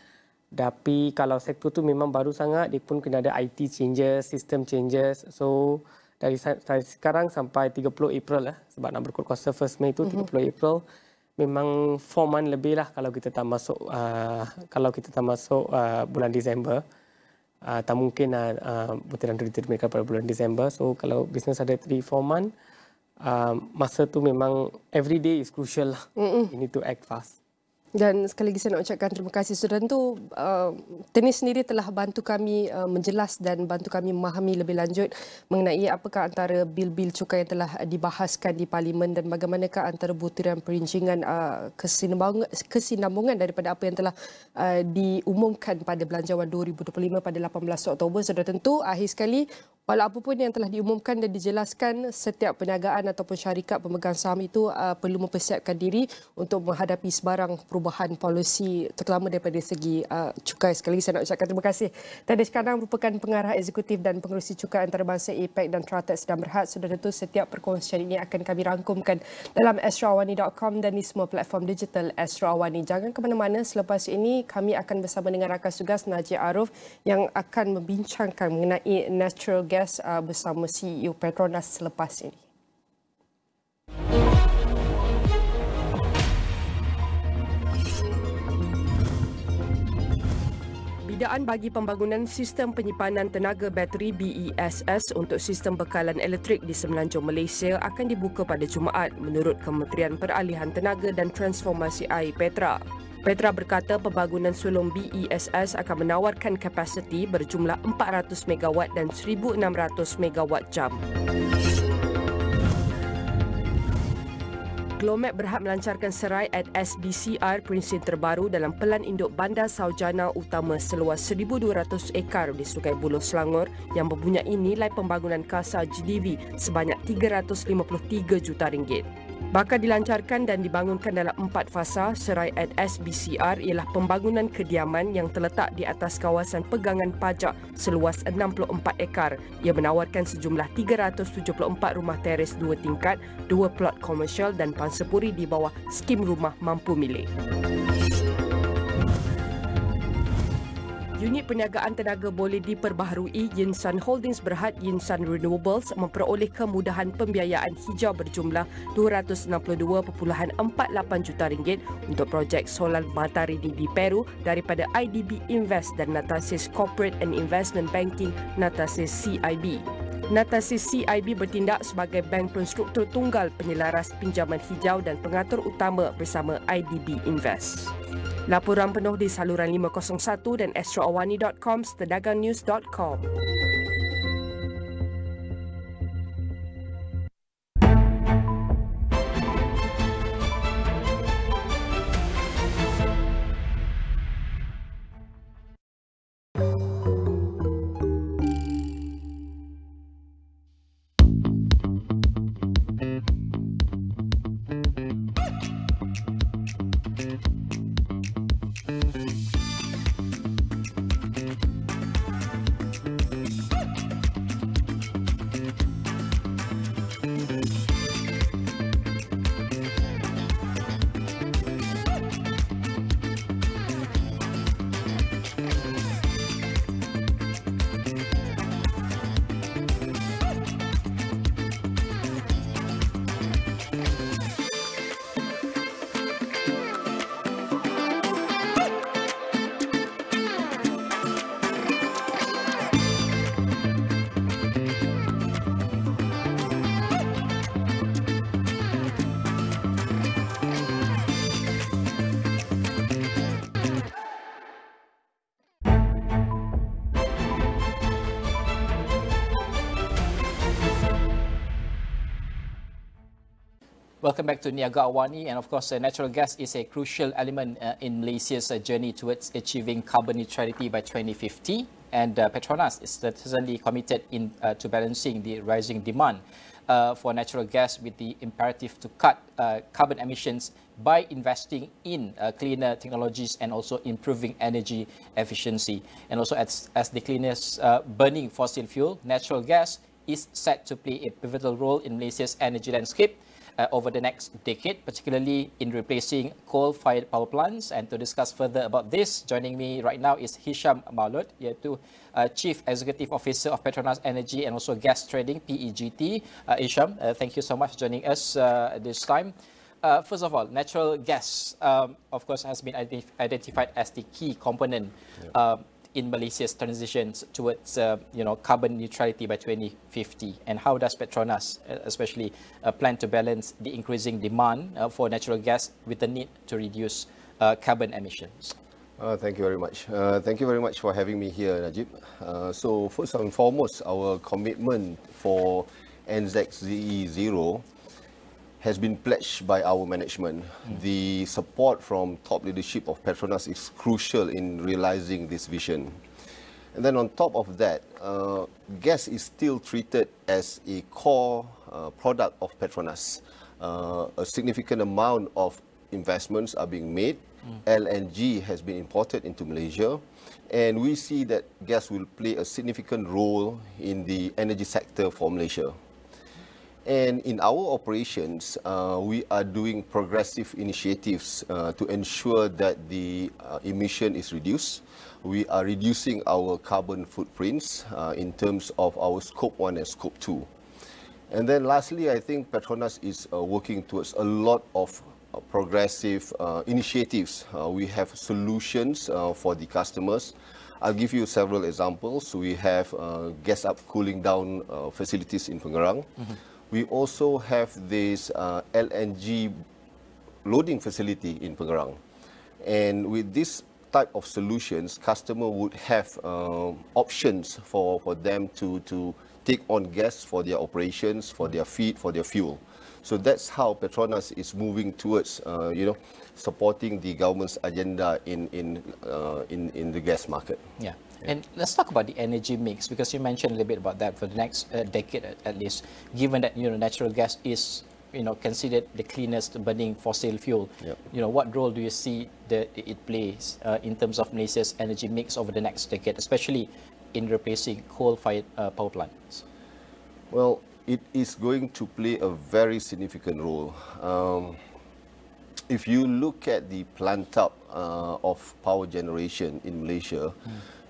Tapi kalau sektor tu memang baru sangat, dia pun kena ada IT changes, system changes. So dari sekarang sampai 30 April lah, sebab nak berkuat kuasa 1 Mei tu 30 April, memang 4 month lebih lah kalau kita tak masuk bulan Disember. tak mungkin butiran tu diterbitkan pada bulan Disember. So kalau bisnes ada 3-4 month, masa tu memang every day is crucial lah. You need to act fast. Dan sekali lagi saya nak ucapkan terima kasih. Saudara tu, Tenis sendiri telah bantu kami menjelas dan bantu kami memahami lebih lanjut mengenai apakah antara bil-bil cukai yang telah dibahaskan di Parlimen dan bagaimanakah antara butiran perincingan kesinambungan daripada apa yang telah diumumkan pada Belanjawan 2025 pada 18 Oktober. Saudara tentu, akhir sekali, walau apapun yang telah diumumkan dan dijelaskan, setiap perniagaan ataupun syarikat pemegang saham itu perlu mempersiapkan diri untuk menghadapi sebarang perubahan polisi terutama daripada segi cukai. Sekali lagi saya nak ucapkan terima kasih. Tadi sekarang merupakan pengarah eksekutif dan pengerusi cukai antarabangsa APEC dan Teratak Sedang Berhad. Sudah tentu setiap perkongsian ini akan kami rangkumkan dalam astroawani.com dan di semua platform digital Astro Awani. Jangan ke mana-mana, selepas ini kami akan bersama dengan rakan tugas Najib Aroff yang akan membincangkan mengenai natural gas bersama CEO Petronas selepas ini. Bidaan bagi pembangunan sistem penyimpanan tenaga bateri BESS untuk sistem bekalan elektrik di Semenanjung Malaysia akan dibuka pada Jumaat menurut Kementerian Peralihan Tenaga dan Transformasi Air Petra. Petra berkata pembangunan sulung BESS akan menawarkan kapasiti berjumlah 400 MW dan 1,600 MW jam. Glomet berhad melancarkan serai at SBCR Prinsip terbaru dalam Pelan Induk Bandar Saujana Utama seluas 1,200 ekar di Sungai Buloh, Selangor yang mempunyai nilai pembangunan kasa GDV sebanyak RM353 juta. Bakal dilancarkan dan dibangunkan dalam 4 fasa. Serai at SBCR ialah pembangunan kediaman yang terletak di atas kawasan pegangan pajak seluas 64 ekar. Ia menawarkan sejumlah 374 rumah teres 2 tingkat, 2 plot komersial dan pansepuri di bawah skim rumah mampu milik. Unit perniagaan tenaga boleh diperbaharui. Yinsan Holdings berhad Yinsan Renewables memperoleh kemudahan pembiayaan hijau berjumlah RM262.48 juta untuk projek solar matahari di Peru daripada IDB Invest dan Natasis Corporate and Investment Banking Natasis CIB. Natasis CIB bertindak sebagai bank penstruktur tunggal penyelaras pinjaman hijau dan pengatur utama bersama IDB Invest. Laporan penuh di saluran 501 dan astroawani.com, sedagangnews.com. Welcome back to Niaga Awani, and of course natural gas is a crucial element in Malaysia's journey towards achieving carbon neutrality by 2050, and Petronas is certainly committed to balancing the rising demand for natural gas with the imperative to cut carbon emissions by investing in cleaner technologies and also improving energy efficiency. And also as the cleanest burning fossil fuel, natural gas is set to play a pivotal role in Malaysia's energy landscape over the next decade, particularly in replacing coal-fired power plants. And to discuss further about this, joining me right now is Hisham Maaulot, Chief Executive Officer of Petronas Energy and also Gas Trading, PEGT. Hisham, thank you so much for joining us this time. First of all, natural gas, of course, has been identified as the key component in Malaysia's transition towards carbon neutrality by 2050, and how does Petronas especially plan to balance the increasing demand for natural gas with the need to reduce carbon emissions? Thank you very much. Thank you very much for having me here, Najib. So first and foremost, our commitment for NZXZE 0 has been pledged by our management. The support from top leadership of Petronas is crucial in realizing this vision. And then on top of that, gas is still treated as a core product of Petronas. A significant amount of investments are being made. LNG has been imported into Malaysia, and we see that gas will play a significant role in the energy sector for Malaysia. And in our operations, we are doing progressive initiatives to ensure that the emission is reduced. We are reducing our carbon footprints in terms of our Scope 1 and Scope 2. And then lastly, I think Petronas is working towards a lot of progressive initiatives. We have solutions for the customers. I'll give you several examples. We have gas up cooling down facilities in Pengerang. We also have this LNG loading facility in Pengerang. And with this type of solutions, customer would have options for them to take on gas for their operations, for their feed, for their fuel. So that's how Petronas is moving towards, supporting the government's agenda in the gas market. Yeah. And let's talk about the energy mix, because you mentioned a little bit about that for the next decade at least, given that natural gas is considered the cleanest burning fossil fuel. Yep. What role do you see that it plays in terms of Malaysia's energy mix over the next decade, especially in replacing coal-fired power plants? Well, it is going to play a very significant role. If you look at the plant up of power generation in Malaysia,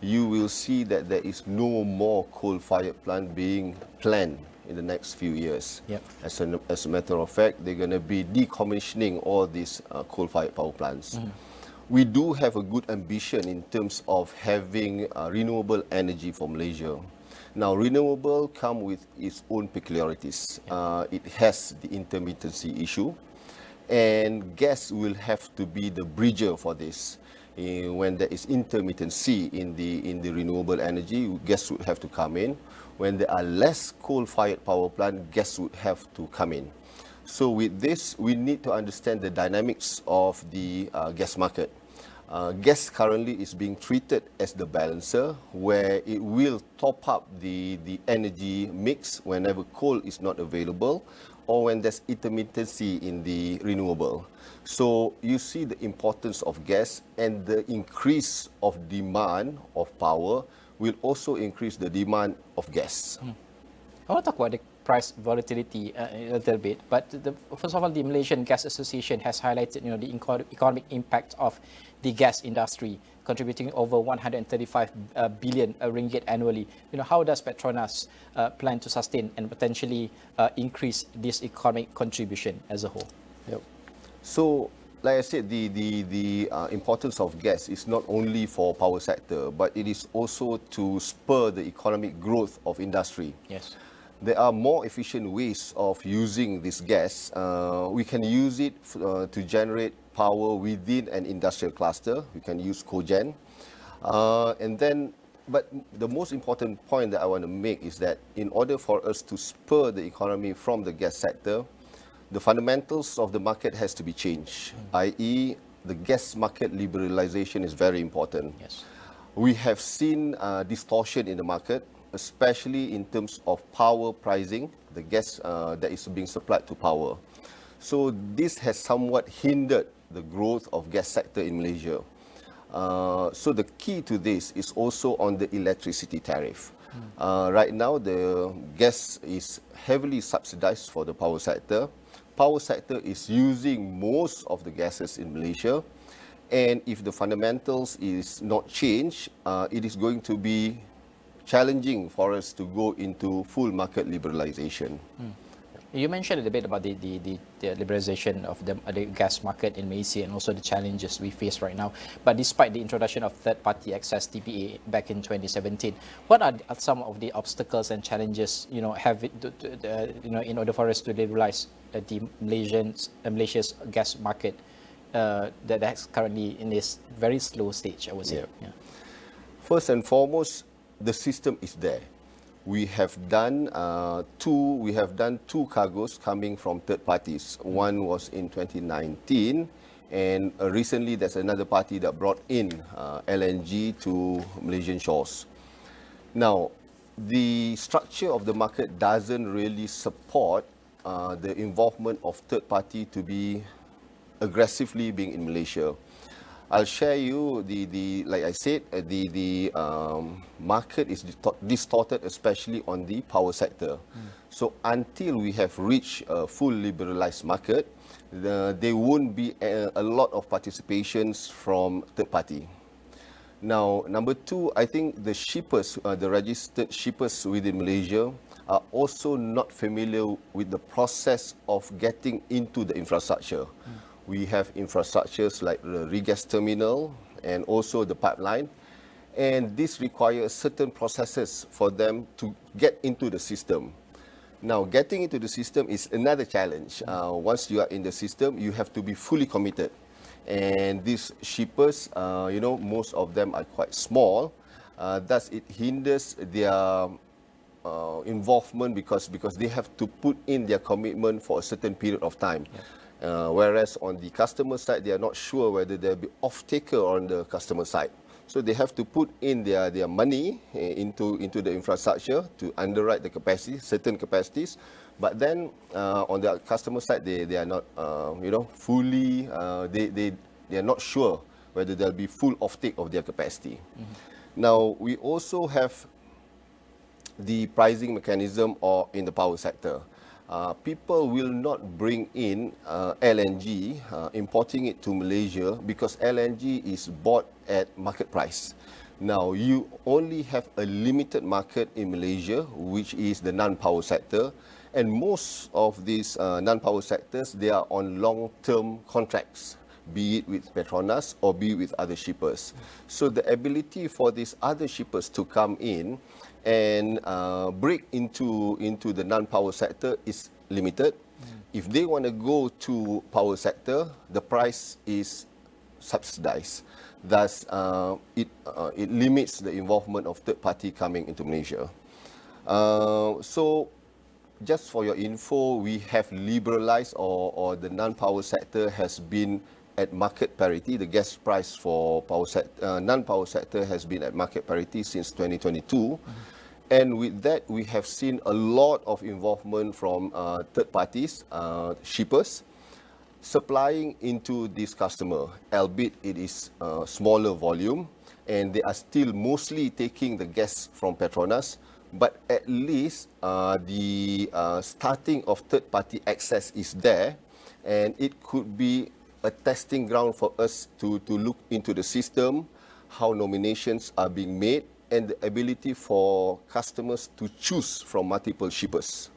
you will see that there is no more coal-fired plant being planned in the next few years. Yep. As a matter of fact, they're going to be decommissioning all these coal-fired power plants. We do have a good ambition in terms of having renewable energy for Malaysia. Now, renewable come with its own peculiarities. It has the intermittency issue, and gas will have to be the bridger for this. When there is intermittency in the renewable energy, gas would have to come in. When there are less coal-fired power plant, gas would have to come in. So with this, we need to understand the dynamics of the gas market. Gas currently is being treated as the balancer, where it will top up the energy mix whenever coal is not available or when there's intermittency in the renewable. So you see the importance of gas, and the increase of demand of power will also increase the demand of gas. I want to talk about the price volatility a little bit, but first of all, the Malaysian Gas Association has highlighted the economic impact of the gas industry, contributing over 135 billion ringgit annually. How does Petronas plan to sustain and potentially increase this economic contribution as a whole? Yep. So, like I said, the importance of gas is not only for power sector, but it is also to spur the economic growth of industry. Yes. There are more efficient ways of using this gas. We can use it to generate power within an industrial cluster. We can use cogen. But the most important point that I want to make is that in order for us to spur the economy from the gas sector, the fundamentals of the market has to be changed, i.e. the gas market liberalisation is very important. Yes. We have seen distortion in the market, especially in terms of power pricing, the gas that is being supplied to power. So this has somewhat hindered the growth of gas sector in Malaysia. So the key to this is also on the electricity tariff. Right now, the gas is heavily subsidized for the power sector. Power sector is using most of the gases in Malaysia. And if the fundamentals is not changed, it is going to be challenging for us to go into full market liberalisation. You mentioned a bit about the liberalization of the gas market in Malaysia and also the challenges we face right now. But despite the introduction of third-party access TPA back in 2017, what are some of the obstacles and challenges, in order for us to liberalize the Malaysia's gas market that's currently in this very slow stage, I would say. Yeah. First and foremost, the system is there. We have done two cargoes coming from third parties. One was in 2019, and recently there's another party that brought in LNG to Malaysian shores. Now, the structure of the market doesn't really support the involvement of third party to be aggressively being in Malaysia. I'll share you like I said, the market is distorted, especially on the power sector. So until we have reached a full liberalized market, there won't be a lot of participations from third party. Now, number two, I think the shippers, the registered shippers within Malaysia, are also not familiar with the process of getting into the infrastructure. We have infrastructures like the regas terminal and also the pipeline, and this requires certain processes for them to get into the system. Now, getting into the system is another challenge. Once you are in the system, you have to be fully committed. And these shippers, most of them are quite small. Thus, it hinders their involvement because they have to put in their commitment for a certain period of time. Whereas on the customer side, they are not sure whether there will be off-taker on the customer side. So they have to put in their money into the infrastructure to underwrite the capacity, certain capacities. But then on the customer side, they are not, fully, they are not sure whether there will be full off-take of their capacity. Now, we also have the pricing mechanism in the power sector. People will not bring in LNG, importing it to Malaysia, because LNG is bought at market price. Now, you only have a limited market in Malaysia, which is the non-power sector. And most of these non-power sectors, they are on long-term contracts, be it with Petronas or be it with other shippers. So the ability for these other shippers to come in and break into the non-power sector is limited. If they want to go to power sector, the price is subsidized. Thus, it limits the involvement of third party coming into Malaysia. So, just for your info, we have liberalized or the non-power sector has been at market parity. The gas price for non-power sector has been at market parity since 2022. And with that, we have seen a lot of involvement from third parties, shippers, supplying into this customer, albeit it is a smaller volume, and they are still mostly taking the gas from Petronas. But at least the starting of third party access is there, and it could be a testing ground for us to look into the system, how nominations are being made, and the ability for customers to choose from multiple shippers,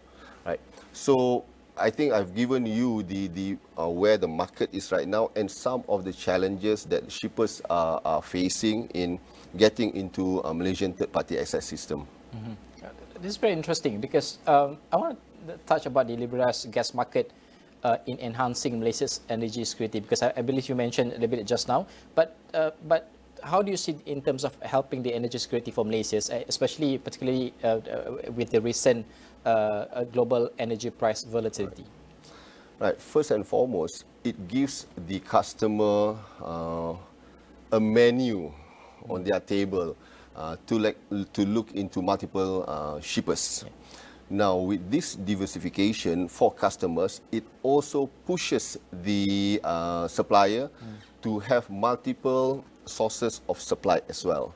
right? So I think I've given you the where the market is right now and some of the challenges that shippers are facing in getting into a Malaysian third-party access system. This is very interesting because I want to touch about the liberalized gas market in enhancing Malaysia's energy security, because I believe you mentioned a little bit just now. But how do you see in terms of helping the energy security for Malaysia, especially particularly with the recent global energy price volatility? Right. First and foremost, it gives the customer a menu on their table to look into multiple shippers. Now, with this diversification for customers, it also pushes the supplier to have multiple sources of supply as well.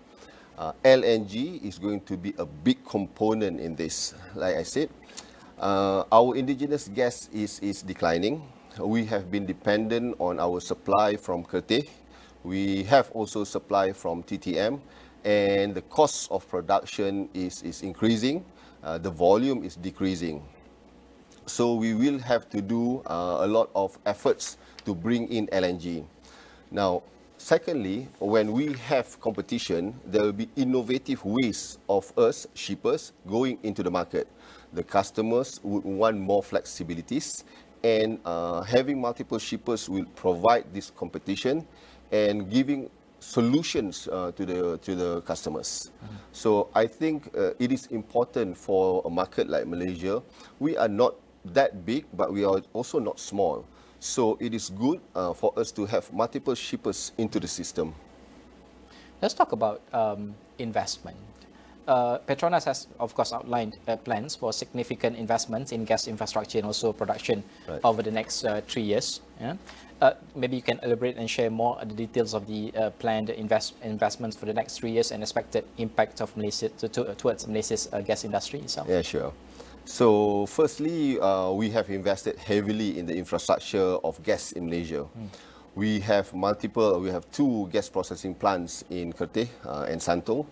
LNG is going to be a big component in this. Like I said, our indigenous gas is declining. We have been dependent on our supply from Kerteh. We have also supply from TTM, and the cost of production is increasing. The volume is decreasing. So we will have to do a lot of efforts to bring in LNG. Now, secondly, when we have competition, there will be innovative ways of us, shippers, going into the market. The customers would want more flexibilities, and having multiple shippers will provide this competition and giving solutions to the customers. So I think it is important for a market like Malaysia. We are not that big, but we are also not small. So it is good for us to have multiple shippers into the system. Let's talk about investment. Petronas has, of course, outlined plans for significant investments in gas infrastructure and also production over the next 3 years. Yeah? Maybe you can elaborate and share more the details of the planned investments for the next 3 years and expected impact of Malaysia towards Malaysia's gas industry itself. Yeah, sure. So firstly, we have invested heavily in the infrastructure of gas in Malaysia. We have 2 gas processing plants in Kerteh and Santong.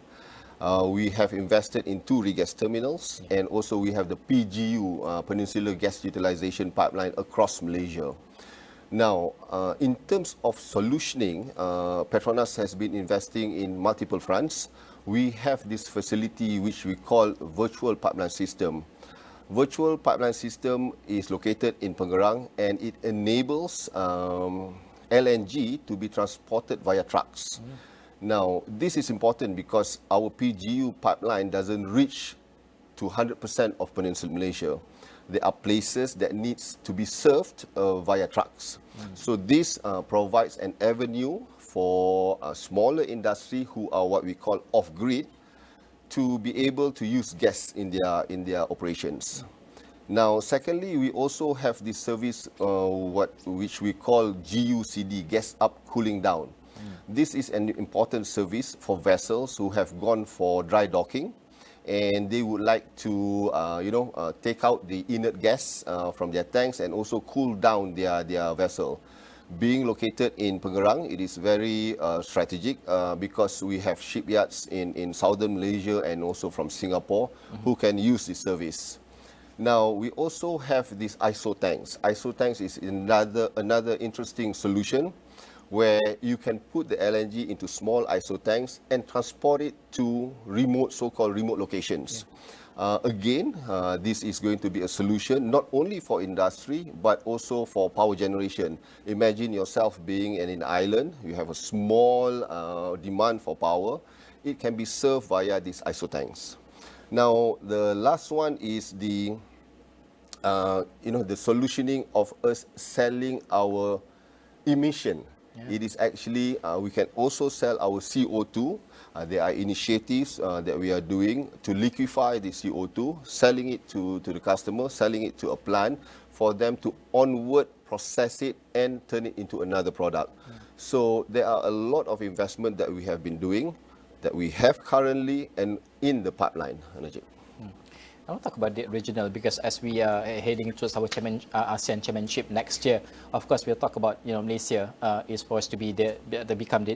We have invested in 2 regas terminals, and also we have the PGU, Peninsular Gas Utilisation Pipeline, across Malaysia. Now, in terms of solutioning, Petronas has been investing in multiple fronts. We have this facility which we call virtual pipeline system. Virtual pipeline system is located in Pengerang, and it enables LNG to be transported via trucks. Now, this is important because our PGU pipeline doesn't reach to 100% of Peninsular Malaysia. There are places that needs to be served via trucks. So this provides an avenue for a smaller industry who are what we call off-grid to be able to use gas in their operations. Now, secondly, we also have this service which we call GUCD, gas up, cooling down. This is an important service for vessels who have gone for dry docking, and they would like to, take out the inert gas from their tanks and also cool down their vessel. Being located in Pengerang, it is very strategic because we have shipyards in southern Malaysia and also from Singapore who can use this service. Now, we also have these ISO tanks. ISO tanks is another interesting solution where you can put the LNG into small ISO tanks and transport it to so-called remote locations. Again, this is going to be a solution not only for industry but also for power generation. Imagine yourself being in an island, you have a small demand for power. It can be served via these ISO tanks. Now, the last one is the solutioning of us selling our emission. It is actually, we can also sell our CO2. There are initiatives that we are doing to liquefy the CO2, selling it to the customer, selling it to a plant for them to onward process it and turn it into another product. So there are a lot of investment that we have been doing, that we have currently and in the pipeline, Najib. I want to talk about the regional because as we are heading towards our ASEAN chairmanship next year, of course we'll talk about Malaysia is supposed to be become the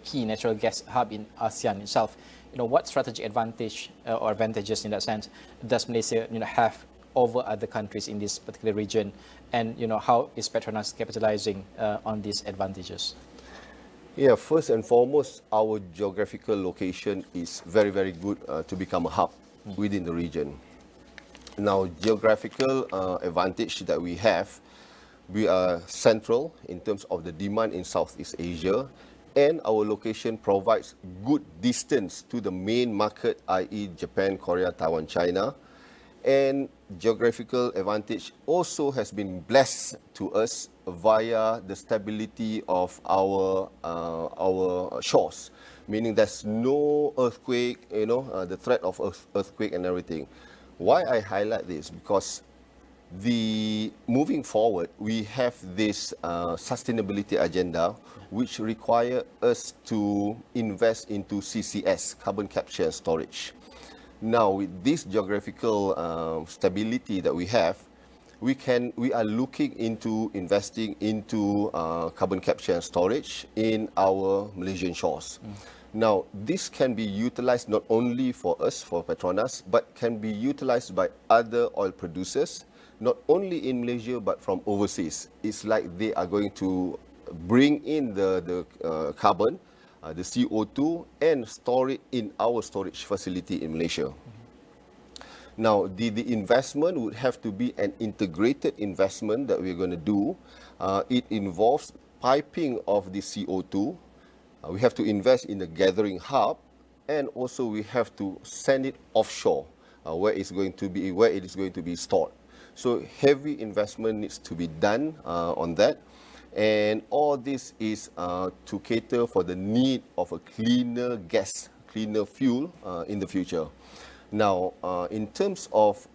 key natural gas hub in ASEAN itself. What strategic advantage or advantages in that sense does Malaysia have over other countries in this particular region, and how is Petronas capitalizing on these advantages? Yeah, first and foremost, our geographical location is very, very good to become a hub within the region. Now, geographical advantage that we have, we are central in terms of the demand in Southeast Asia, and our location provides good distance to the main market, i.e. Japan, Korea, Taiwan, China. And geographical advantage also has been blessed to us via the stability of our shores, meaning there's no earthquake, the threat of earthquake and everything. Why I highlight this? Because moving forward, we have this sustainability agenda which require us to invest into CCS, carbon capture and storage. Now, with this geographical stability that we have, we are looking into investing into carbon capture and storage in our Malaysian shores. Now, this can be utilized not only for us, for Petronas, but can be utilized by other oil producers not only in Malaysia but from overseas. It's like they are going to bring in the carbon, the CO2, and store it in our storage facility in Malaysia. Now, the investment would have to be an integrated investment that we're going to do. It involves piping of the CO2. We have to invest in a gathering hub, and also we have to send it offshore, where it is going to be stored. So heavy investment needs to be done on that. And all this is to cater for the need of a cleaner gas, cleaner fuel in the future. Now, in terms of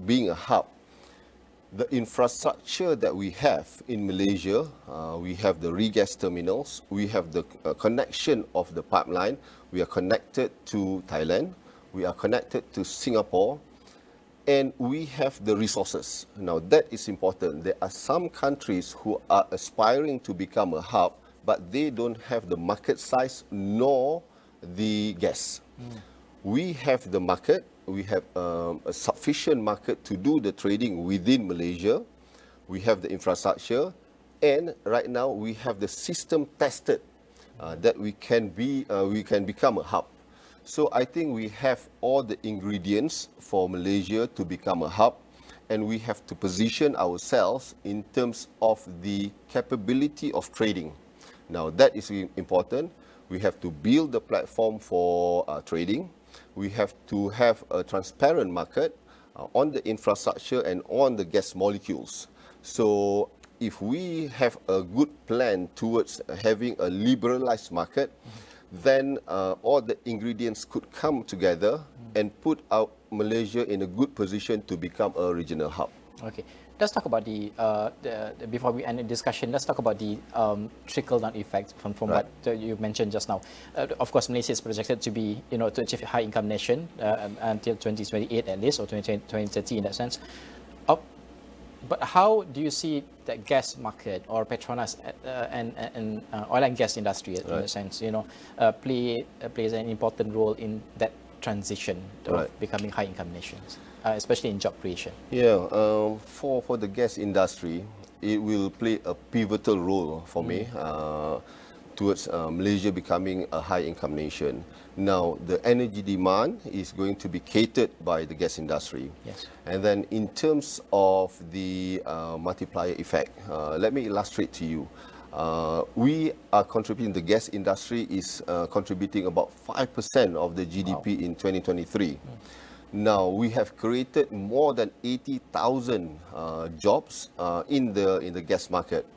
being a hub, the infrastructure that we have in Malaysia, we have the regas terminals, we have the connection of the pipeline, we are connected to Thailand, we are connected to Singapore, and we have the resources. Now, that is important. There are some countries who are aspiring to become a hub, but they don't have the market size nor the gas. We have the market. We have a sufficient market to do the trading within Malaysia. We have the infrastructure, and right now we have the system tested that we can become a hub. So I think we have all the ingredients for Malaysia to become a hub, and we have to position ourselves in terms of the capability of trading. Now, that is important. We have to build the platform for trading. We have to have a transparent market on the infrastructure and on the gas molecules. So if we have a good plan towards having a liberalized market, then all the ingredients could come together and put out Malaysia in a good position to become a regional hub. Okay. Let's talk about before we end the discussion, let's talk about the trickle-down effect from what you mentioned just now. Of course, Malaysia is projected to be, to achieve a high-income nation until 2028 at least, or 2030 in that sense. But how do you see that gas market or Petronas and oil and gas industry in a sense, plays an important role in that transition of becoming high-income nations? Especially in job creation? Yeah, for the gas industry, it will play a pivotal role for me towards Malaysia becoming a high-income nation. Now, the energy demand is going to be catered by the gas industry. Yes. And then in terms of the multiplier effect, let me illustrate to you. We are contributing, the gas industry is contributing about 5% of the GDP in 2023. Now, we have created more than 80,000 jobs in the gas market.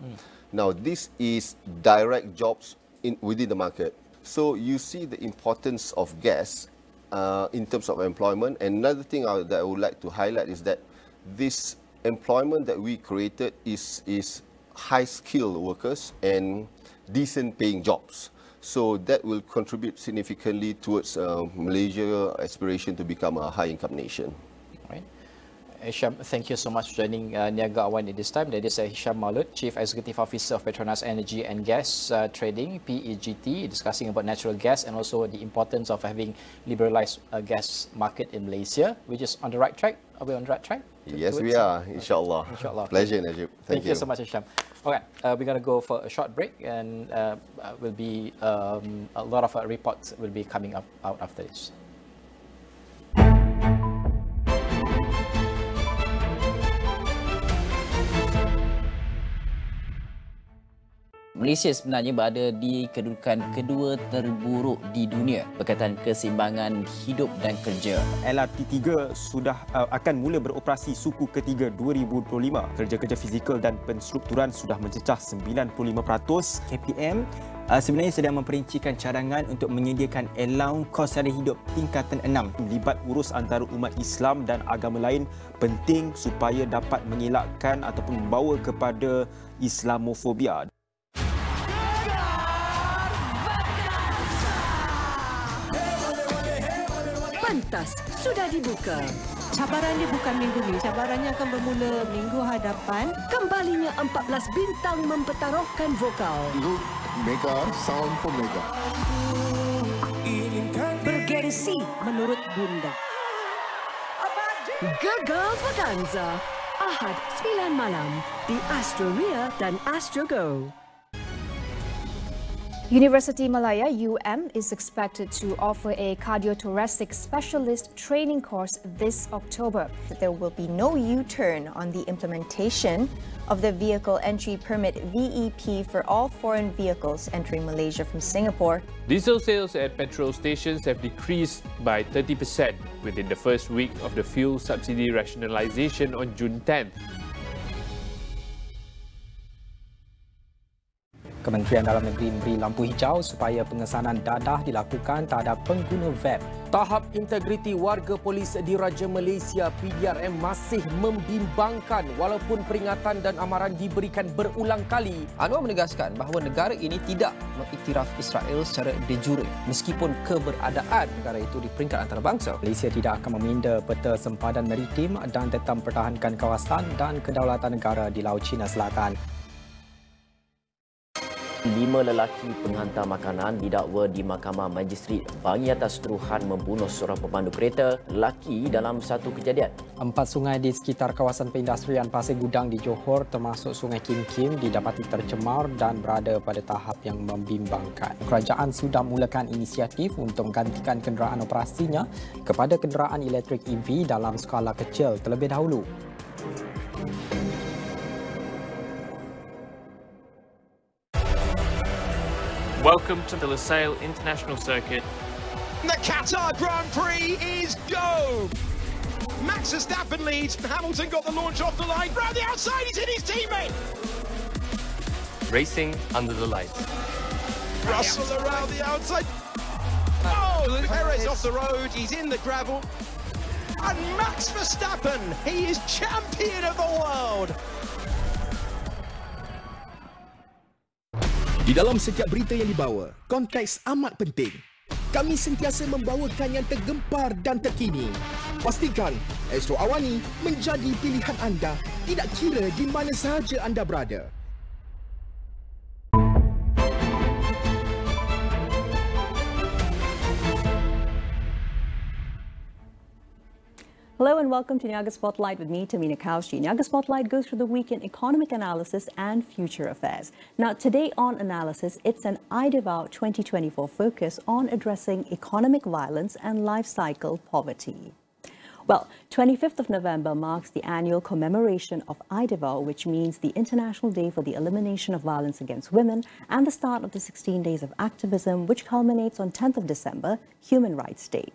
Now, this is direct jobs within the market. So, you see the importance of gas in terms of employment. Another thing that I would like to highlight is that this employment that we created is high-skilled workers and decent-paying jobs. So that will contribute significantly towards Malaysia's aspiration to become a high-income nation. Right. Hisham, thank you so much for joining Niaga Awani at this time. That is Hisham Maaulot, Chief Executive Officer of Petronas Energy and Gas Trading, PEGT, discussing about natural gas and also the importance of having liberalized gas market in Malaysia, which is on the right track. Are we on the right track? Yes, we are, inshallah. Inshallah. Pleasure, Najib. Thank you so much, Hisham. Okay, we're going to go for a short break, and will be a lot of reports will be coming out after this. Malaysia sebenarnya berada di kedudukan kedua terburuk di dunia berkaitan keseimbangan hidup dan kerja. LRT3 sudah akan mula beroperasi suku ketiga 2025. Kerja-kerja fizikal dan penstrukturan sudah mencecah 95%. KPM sebenarnya sedang memperincikan cadangan untuk menyediakan allowance kos sara hidup tingkatan 6. Libat urus antara umat Islam dan agama lain penting supaya dapat mengelakkan ataupun membawa kepada Islamofobia. Pentas sudah dibuka. Cabarannya bukan minggu ini, cabarannya akan bermula minggu hadapan. Kembalinya 14 bintang mempertaruhkan vokal. Look, Mega, sound for Mega. Bergengsi menurut Bunda. Gegar Vaganza. Ahad 9 malam di Astro Ria dan Astro Go. University Malaya UM is expected to offer a cardiothoracic specialist training course this October. There will be no U-turn on the implementation of the Vehicle Entry Permit VEP for all foreign vehicles entering Malaysia from Singapore. Diesel sales at petrol stations have decreased by 30% within the first week of the fuel subsidy rationalisation on June 10th. Kementerian Dalam Negeri memberi lampu hijau supaya pengesanan dadah dilakukan terhadap pengguna web. Tahap integriti warga polis Diraja Malaysia PDRM masih membimbangkan walaupun peringatan dan amaran diberikan berulang kali. Anwar menegaskan bahawa negara ini tidak mengiktiraf Israel secara de jure meskipun keberadaan negara itu di peringkat antarabangsa. Malaysia tidak akan meminda peta sempadan maritim dan tetap mempertahankan kawasan dan kedaulatan negara di Laut Cina Selatan. 5 lelaki penghantar makanan didakwa di Mahkamah Magistrate Bangi atas tuduhan membunuh seorang pemandu kereta lelaki dalam satu kejadian. 4 sungai di sekitar kawasan perindustrian Pasir Gudang di Johor termasuk Sungai Kim Kim didapati tercemar dan berada pada tahap yang membimbangkan. Kerajaan sudah mulakan inisiatif untuk menggantikan kenderaan operasinya kepada kenderaan elektrik EV dalam skala kecil terlebih dahulu. Welcome to the Lusail International Circuit. The Qatar Grand Prix is go! Max Verstappen leads, Hamilton got the launch off the line, round the outside, he's hit his teammate! Racing under the lights. Russell around the outside. Oh, Perez off the road, he's in the gravel. And Max Verstappen, he is champion of the world! Di dalam setiap berita yang dibawa, konteks amat penting. Kami sentiasa membawakan yang tergempar dan terkini. Pastikan Astro AWANI menjadi pilihan anda, tidak kira di mana sahaja anda berada. Hello and welcome to Niaga Spotlight with me, Tehmina Kaoosji. Niaga Spotlight goes through the week in economic analysis and future affairs. Now, today on analysis, it's an IDEVAW 2024 focus on addressing economic violence and life cycle poverty. Well, 25th of November marks the annual commemoration of IDEVAW, which means the International Day for the Elimination of Violence Against Women, and the start of the 16 days of activism, which culminates on 10th of December, Human Rights Day.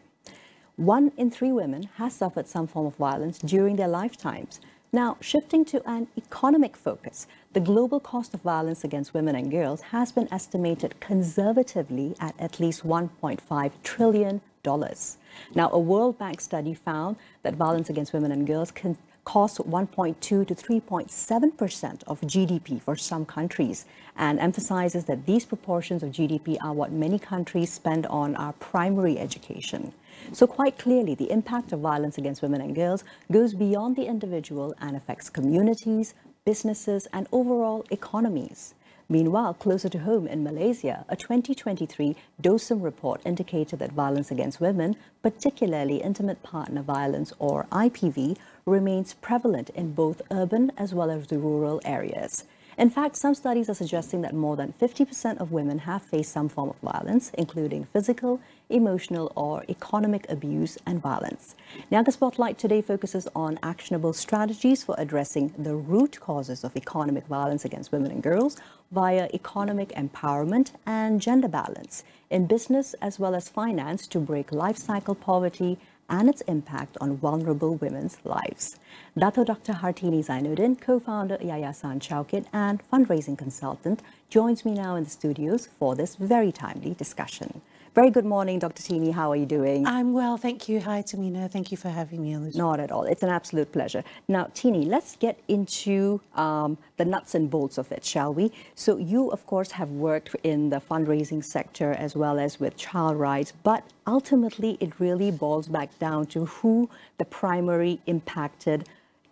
1 in 3 women has suffered some form of violence during their lifetimes. Now, shifting to an economic focus, the global cost of violence against women and girls has been estimated conservatively at least $1.5 trillion. Now, a World Bank study found that violence against women and girls can cost 1.2 to 3.7% of GDP for some countries, and emphasizes that these proportions of GDP are what many countries spend on our primary education. So quite clearly, the impact of violence against women and girls goes beyond the individual and affects communities, businesses, and overall economies. Meanwhile, closer to home in Malaysia, a 2023 DOSM report indicated that violence against women, particularly intimate partner violence or IPV, remains prevalent in both urban as well as the rural areas. In fact, some studies are suggesting that more than 50% of women have faced some form of violence, including physical, emotional, or economic abuse and violence. Niaga Spotlight today focuses on actionable strategies for addressing the root causes of economic violence against women and girls via economic empowerment and gender balance in business as well as finance to break life cycle poverty and its impact on vulnerable women's lives. Dato Dr. Hartini Zainuddin, co-founder Yayasan Chaukit and fundraising consultant, joins me now in the studios for this very timely discussion. Very good morning, Dr. Tini. How are you doing? I'm well, thank you. Hi, Tehmina. Thank you for having me on the show. Not at all. It's an absolute pleasure. Now, Tini, let's get into the nuts and bolts of it, shall we? So you, of course, have worked in the fundraising sector as well as with child rights, but ultimately it really boils back down to who the primary impacted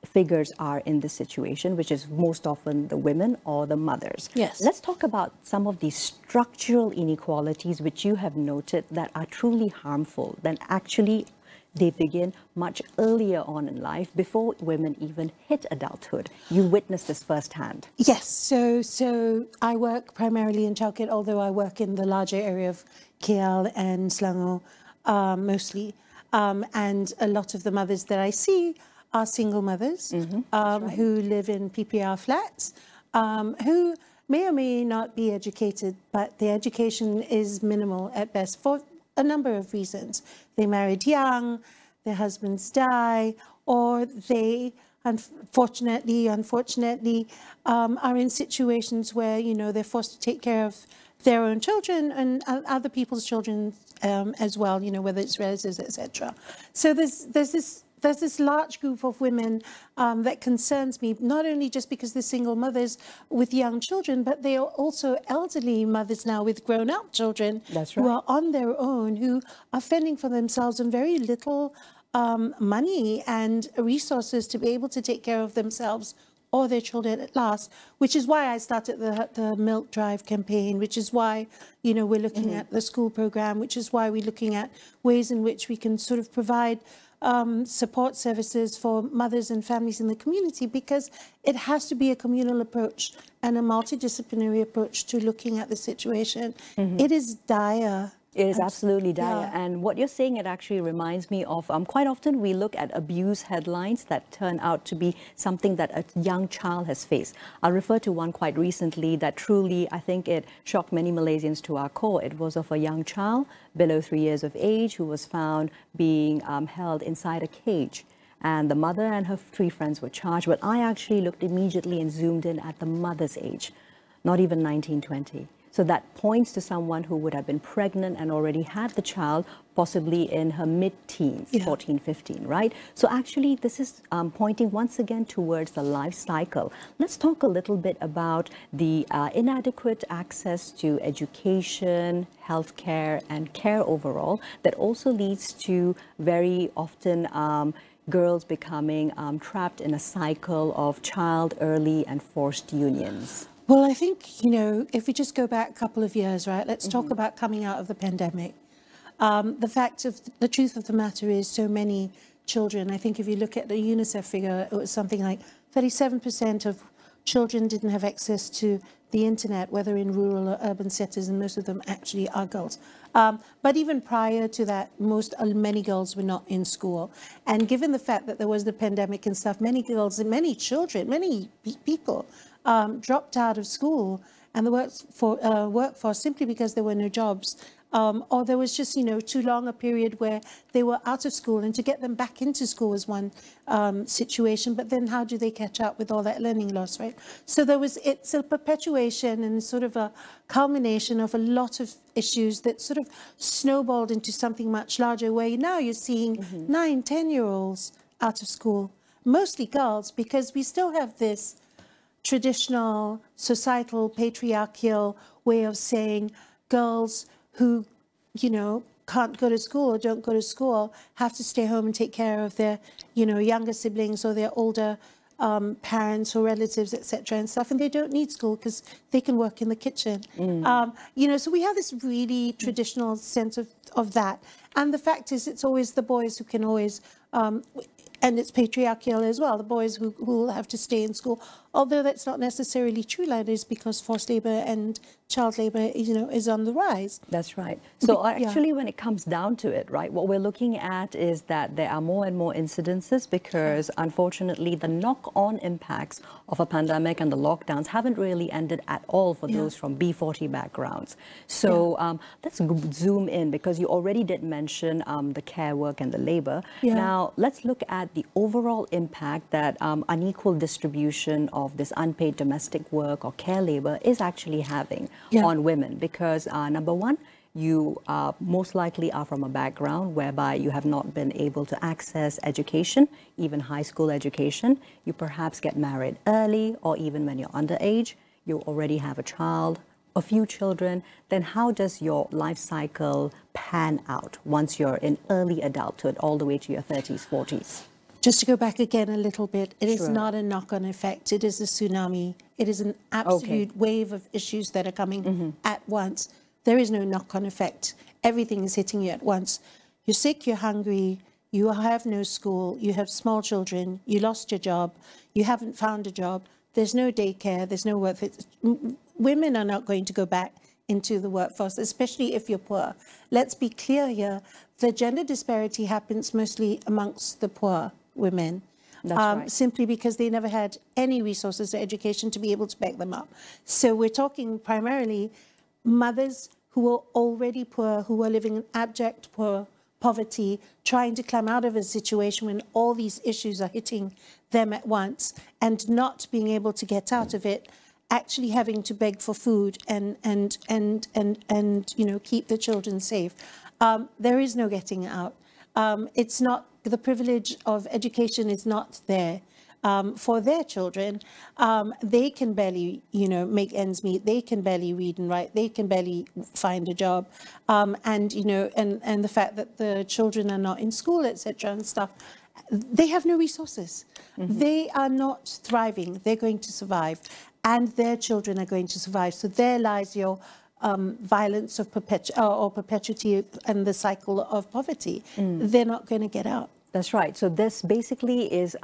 figures are in this situation, which is most often the women or the mothers. Yes. Let's talk about some of these structural inequalities which you have noted that are truly harmful, that actually they begin much earlier on in life, before women even hit adulthood. You witnessed this firsthand. Yes, so I work primarily in childcare, although I work in the larger area of KL and Selangor mostly. And a lot of the mothers that I see are single mothers who live in PPR flats, who may or may not be educated, but their education is minimal at best for a number of reasons. They married young, their husbands die, or they unfortunately are in situations where, you know, they're forced to take care of their own children and other people's children as well, you know, whether it's relatives, etc. So there's this large group of women that concerns me, not only just because they're single mothers with young children, but they are also elderly mothers now with grown-up children who are on their own, who are fending for themselves on very little money and resources to be able to take care of themselves or their children at last, which is why I started the Milk Drive campaign, which is why, you know, we're looking at the school program, which is why we're looking at ways in which we can sort of provide support services for mothers and families in the community, because it has to be a communal approach and a multidisciplinary approach to looking at the situation. It is dire. It is absolutely dire. And what you're saying, it actually reminds me of quite often we look at abuse headlines that turn out to be something that a young child has faced. I'll refer to one quite recently that truly, I think it shocked many Malaysians to our core. It was of a young child below 3 years of age who was found being held inside a cage. And the mother and her 3 friends were charged. But I actually looked immediately and zoomed in at the mother's age, not even 19, 20. So that points to someone who would have been pregnant and already had the child, possibly in her mid-teens, 14, 15, right? So actually, this is pointing once again towards the life cycle. Let's talk a little bit about the inadequate access to education, healthcare, and care overall that also leads to very often girls becoming trapped in a cycle of child, early, and forced unions. Well, I think, you know, if we just go back a couple of years, right, let's talk about coming out of the pandemic. The truth of the matter is so many children, I think if you look at the UNICEF figure, it was something like 37% of children didn't have access to the internet, whether in rural or urban settings, and most of them actually are girls. But even prior to that, many girls were not in school. And given the fact that there was the pandemic and stuff, many girls and many children, many people dropped out of school and the workforce simply because there were no jobs, or there was just, you know, too long a period where they were out of school, and to get them back into school was one situation, but then how do they catch up with all that learning loss, right? So it's a perpetuation and sort of a culmination of a lot of issues that sort of snowballed into something much larger, where now you're seeing 9, 10-year-olds out of school, mostly girls, because we still have this traditional, societal, patriarchal way of saying girls who, you know, can't go to school or don't go to school have to stay home and take care of their, you know, younger siblings or their older parents or relatives, etc. and stuff, and they don't need school because they can work in the kitchen. You know, so we have this really traditional sense of that. And the fact is, it's always the boys who can always, and it's patriarchal as well, the boys who will have to stay in school, although that's not necessarily true nowadays, because forced labor and child labor, you know, is on the rise. That's right. So actually, when it comes down to it, right, what we're looking at is that there are more and more incidences because, unfortunately, the knock-on impacts of a pandemic and the lockdowns haven't really ended at all for those from B40 backgrounds. So let's zoom in, because you already did mention the care work and the labor. Now, let's look at the overall impact that unequal distribution of this unpaid domestic work or care labor is actually having on women, because number one, you most likely are from a background whereby you have not been able to access education, even high school education. You perhaps get married early, or even when you're underage, you already have a child, a few children. Then how does your life cycle pan out once you're in early adulthood all the way to your 30s, 40s? Just to go back again a little bit, it is not a knock-on effect. It is a tsunami. It is an absolute wave of issues that are coming at once. There is no knock-on effect. Everything is hitting you at once. You're sick, you're hungry, you have no school, you have small children, you lost your job, you haven't found a job, there's no daycare, there's no work. Women are not going to go back into the workforce, especially if you're poor. Let's be clear here, the gender disparity happens mostly amongst the poor women. That's right. Simply because they never had any resources or education to be able to back them up. So we're talking primarily mothers who are already poor, who are living in abject poverty, trying to climb out of a situation when all these issues are hitting them at once and not being able to get out of it, actually having to beg for food and you know, keep the children safe. There is no getting out. It's not, the privilege of education is not there for their children. They can barely, you know, make ends meet. They can barely read and write. They can barely find a job. And, you know, and the fact that the children are not in school, etc. and stuff, they have no resources. They are not thriving. They're going to survive. And their children are going to survive. So there lies your violence of perpetuity and the cycle of poverty. They're not going to get out. That's right. So this basically is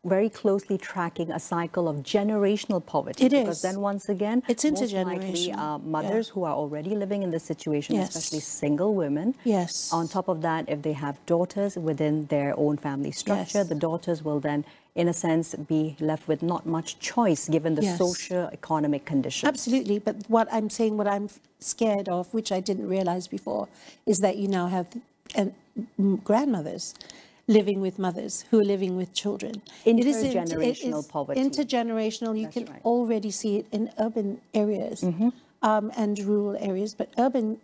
very closely tracking a cycle of generational poverty. It is. Because then once again, it's intergenerational. Most likely mothers who are already living in this situation, especially single women. Yes. On top of that, if they have daughters within their own family structure, the daughters will then, in a sense, be left with not much choice given the socio-economic conditions. Absolutely. But what I'm saying, what I'm scared of, which I didn't realize before, is that you now have grandmothers living with mothers who are living with children. Intergenerational poverty. Intergenerational. You can already see it in urban areas and rural areas, but urban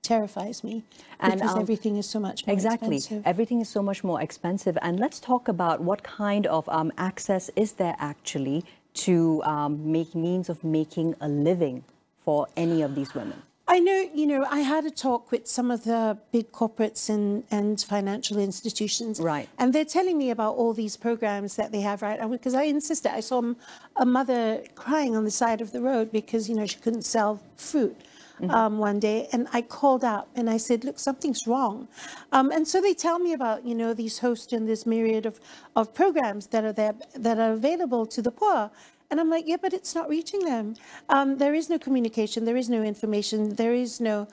terrifies me because everything is so much more expensive. Everything is so much more expensive. And let's talk about what kind of access is there actually to make means of making a living for any of these women. I know, you know, I had a talk with some of the big corporates and financial institutions. Right. And they're telling me about all these programs that they have, right? Because I insisted. I saw a mother crying on the side of the road because, you know, she couldn't sell fruit one day. And I called out and I said, look, something's wrong. And so they tell me about, you know, these hosts and this myriad of programs that are there, that are available to the poor. And I'm like, yeah, but it's not reaching them. There is no communication. There is no information. There is no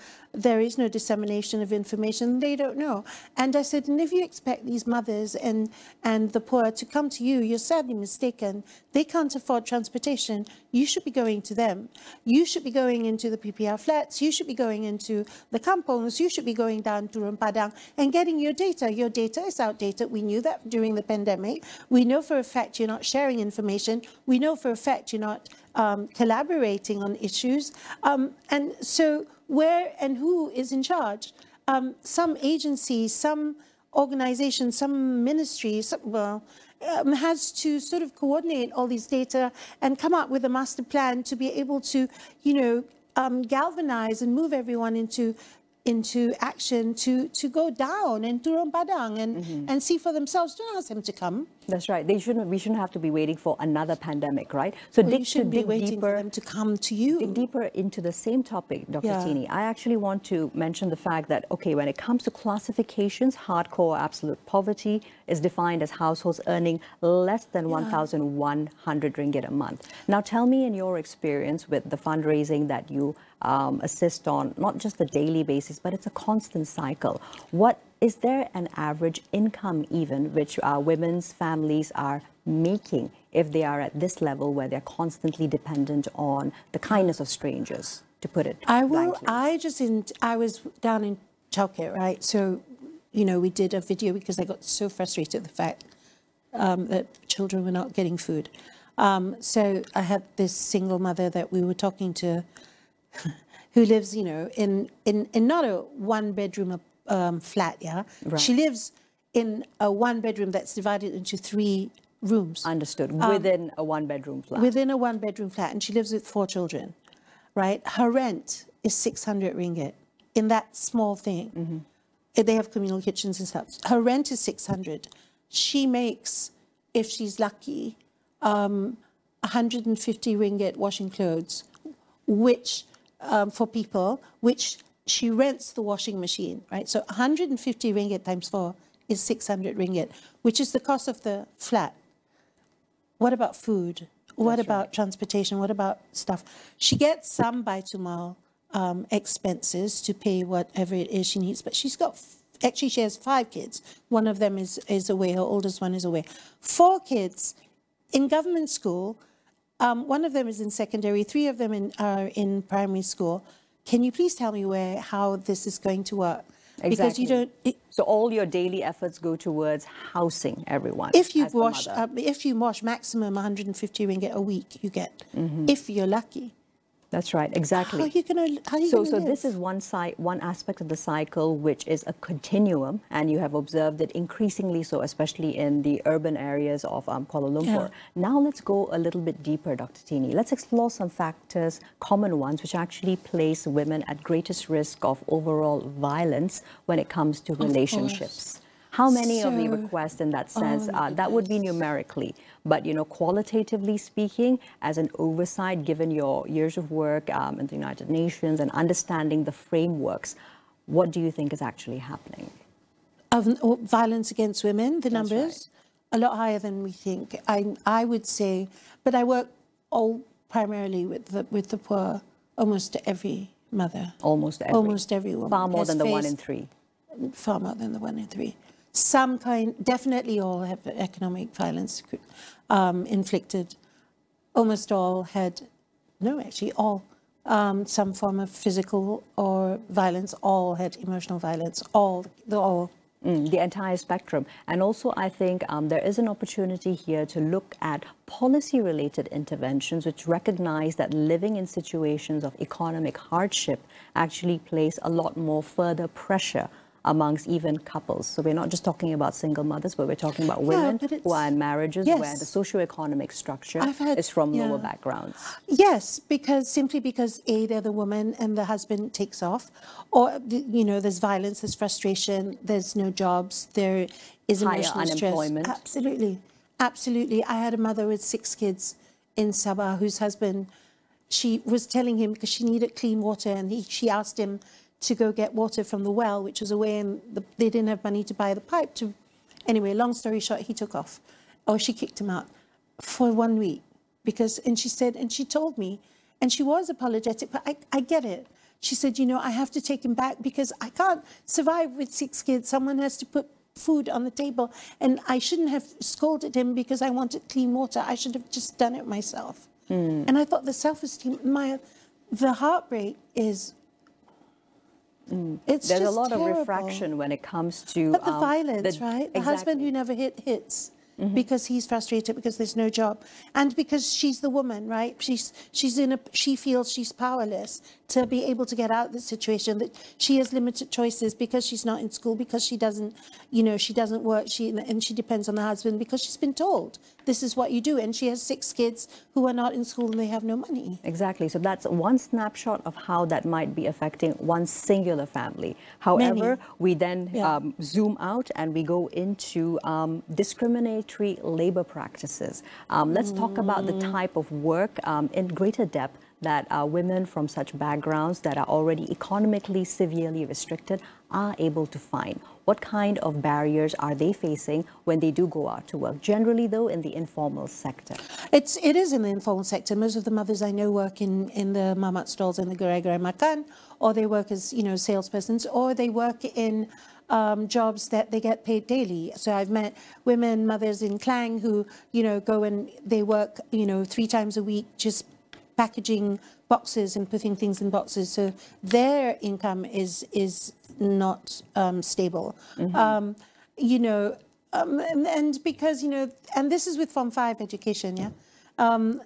dissemination of information. They don't know. And I said, and if you expect these mothers and the poor to come to you, you're sadly mistaken. They can't afford transportation. You should be going to them. You should be going into the PPR flats. You should be going into the kampongs. You should be going down to Padang and getting your data. Your data is outdated. We knew that during the pandemic. We know for a fact you're not sharing information. We know for a fact you're not collaborating on issues. And so where and who is in charge? Some agency, some organization, some ministry, has to sort of coordinate all these data and come up with a master plan to be able to, you know, galvanize and move everyone into action to go down and turun padang and see for themselves. Don't ask them to come. That's right. We shouldn't have to be waiting for another pandemic, right? So you shouldn't be waiting for them to come to you. Dig deeper into the same topic, Dr. Tini. I actually want to mention the fact that, okay, when it comes to classifications, hardcore absolute poverty is defined as households earning less than 1,100 ringgit a month. Now, tell me, in your experience with the fundraising that you assist on, not just the daily basis, but it's a constant cycle. What is there an average income even which women's families are making if they are at this level where they're constantly dependent on the kindness of strangers, to put it blankly? I was down in childcare, right? So, you know, we did a video because I got so frustrated with the fact that children were not getting food. So I had this single mother that we were talking to who lives, you know, in not a one-bedroom flat, Right. She lives in a one-bedroom that's divided into 3 rooms. Understood. Within a one-bedroom flat. Within a one-bedroom flat, and she lives with 4 children, right? Her rent is 600 ringgit in that small thing. They have communal kitchens and stuff. Her rent is 600. She makes, if she's lucky, 150 ringgit washing clothes, which for people, which she rents the washing machine, right? So 150 ringgit times 4 is 600 ringgit, which is the cost of the flat. What about food? What about transportation? What about stuff? She gets some Baitul expenses to pay whatever it is she needs, but she's got, actually she has 5 kids. One of them is away, her oldest one is away. 4 kids in government school, one of them is in secondary, 3 of them are in primary school. Can you please tell me how this is going to work? Exactly. Because you don't. So all your daily efforts go towards housing everyone. If you wash maximum 150 ringgit a week, you get. If you're lucky. That's right, exactly. How are you going to So this is one aspect of the cycle, which is a continuum, and you have observed it increasingly so, especially in the urban areas of Kuala Lumpur. Yeah. Now let's go a little bit deeper, Dr. Tini. Let's explore some factors, common ones, which actually place women at greatest risk of overall violence when it comes to relationships. How many of the requests in that sense? That would be numerically. But, qualitatively speaking, as an oversight, given your years of work in the United Nations and understanding the frameworks, what do you think is actually happening? Of violence against women, the numbers, a lot higher than we think. I would say, but I work primarily with the poor, almost every mother. Almost every woman. Far more than the 1 in 3. Far more than the 1 in 3. Some kind, definitely all have economic violence inflicted. Almost all had, no, actually all, some form of physical or violence. All had emotional violence. The entire spectrum. And also, I think there is an opportunity here to look at policy-related interventions which recognize that living in situations of economic hardship actually place a lot more further pressure amongst even couples. So we're not just talking about single mothers, but we're talking about women who are in marriages where the socioeconomic structure is from lower backgrounds. Yes, simply because they're the woman and the husband takes off, or there's violence, there's frustration, there's no jobs, there is emotional unemployment. Stress. Absolutely. I had a mother with 6 kids in Sabah whose husband, she was telling him because she needed clean water, and she asked him to go get water from the well, which was away, and they didn't have money to buy the pipe. Anyway, long story short, he took off, or she kicked him out for 1 week and she told me, and she was apologetic, but I get it. She said, I have to take him back because I can't survive with 6 kids. Someone has to put food on the table, and I shouldn't have scolded him because I wanted clean water. I should have just done it myself. And I thought the self-esteem, the heartbreak is. There's a lot of refraction when it comes to the violence, right? The husband who never hits because he's frustrated because there's no job, and because she's the woman, right? She feels she's powerless to be able to get out of the situation, that she has limited choices because she's not in school, because she doesn't work, and she depends on the husband because she's been told this is what you do, and she has 6 kids who are not in school and they have no money. Exactly. So that's one snapshot of how that might be affecting one singular family. However, we then zoom out and we go into discriminatory labor practices. Let's talk about the type of work in greater depth that women from such backgrounds that are already economically severely restricted are able to find. What kind of barriers are they facing when they do go out to work? Generally, though, in the informal sector. It is in the informal sector. Most of the mothers I know work in the mamak stalls and the gerai-gerai makan, or they work as salespersons, or they work in jobs that they get paid daily. So I've met mothers in Klang who go and they work 3 times a week just packaging boxes and putting things in boxes. So their income is not stable. And because and this is with Form 5 education, and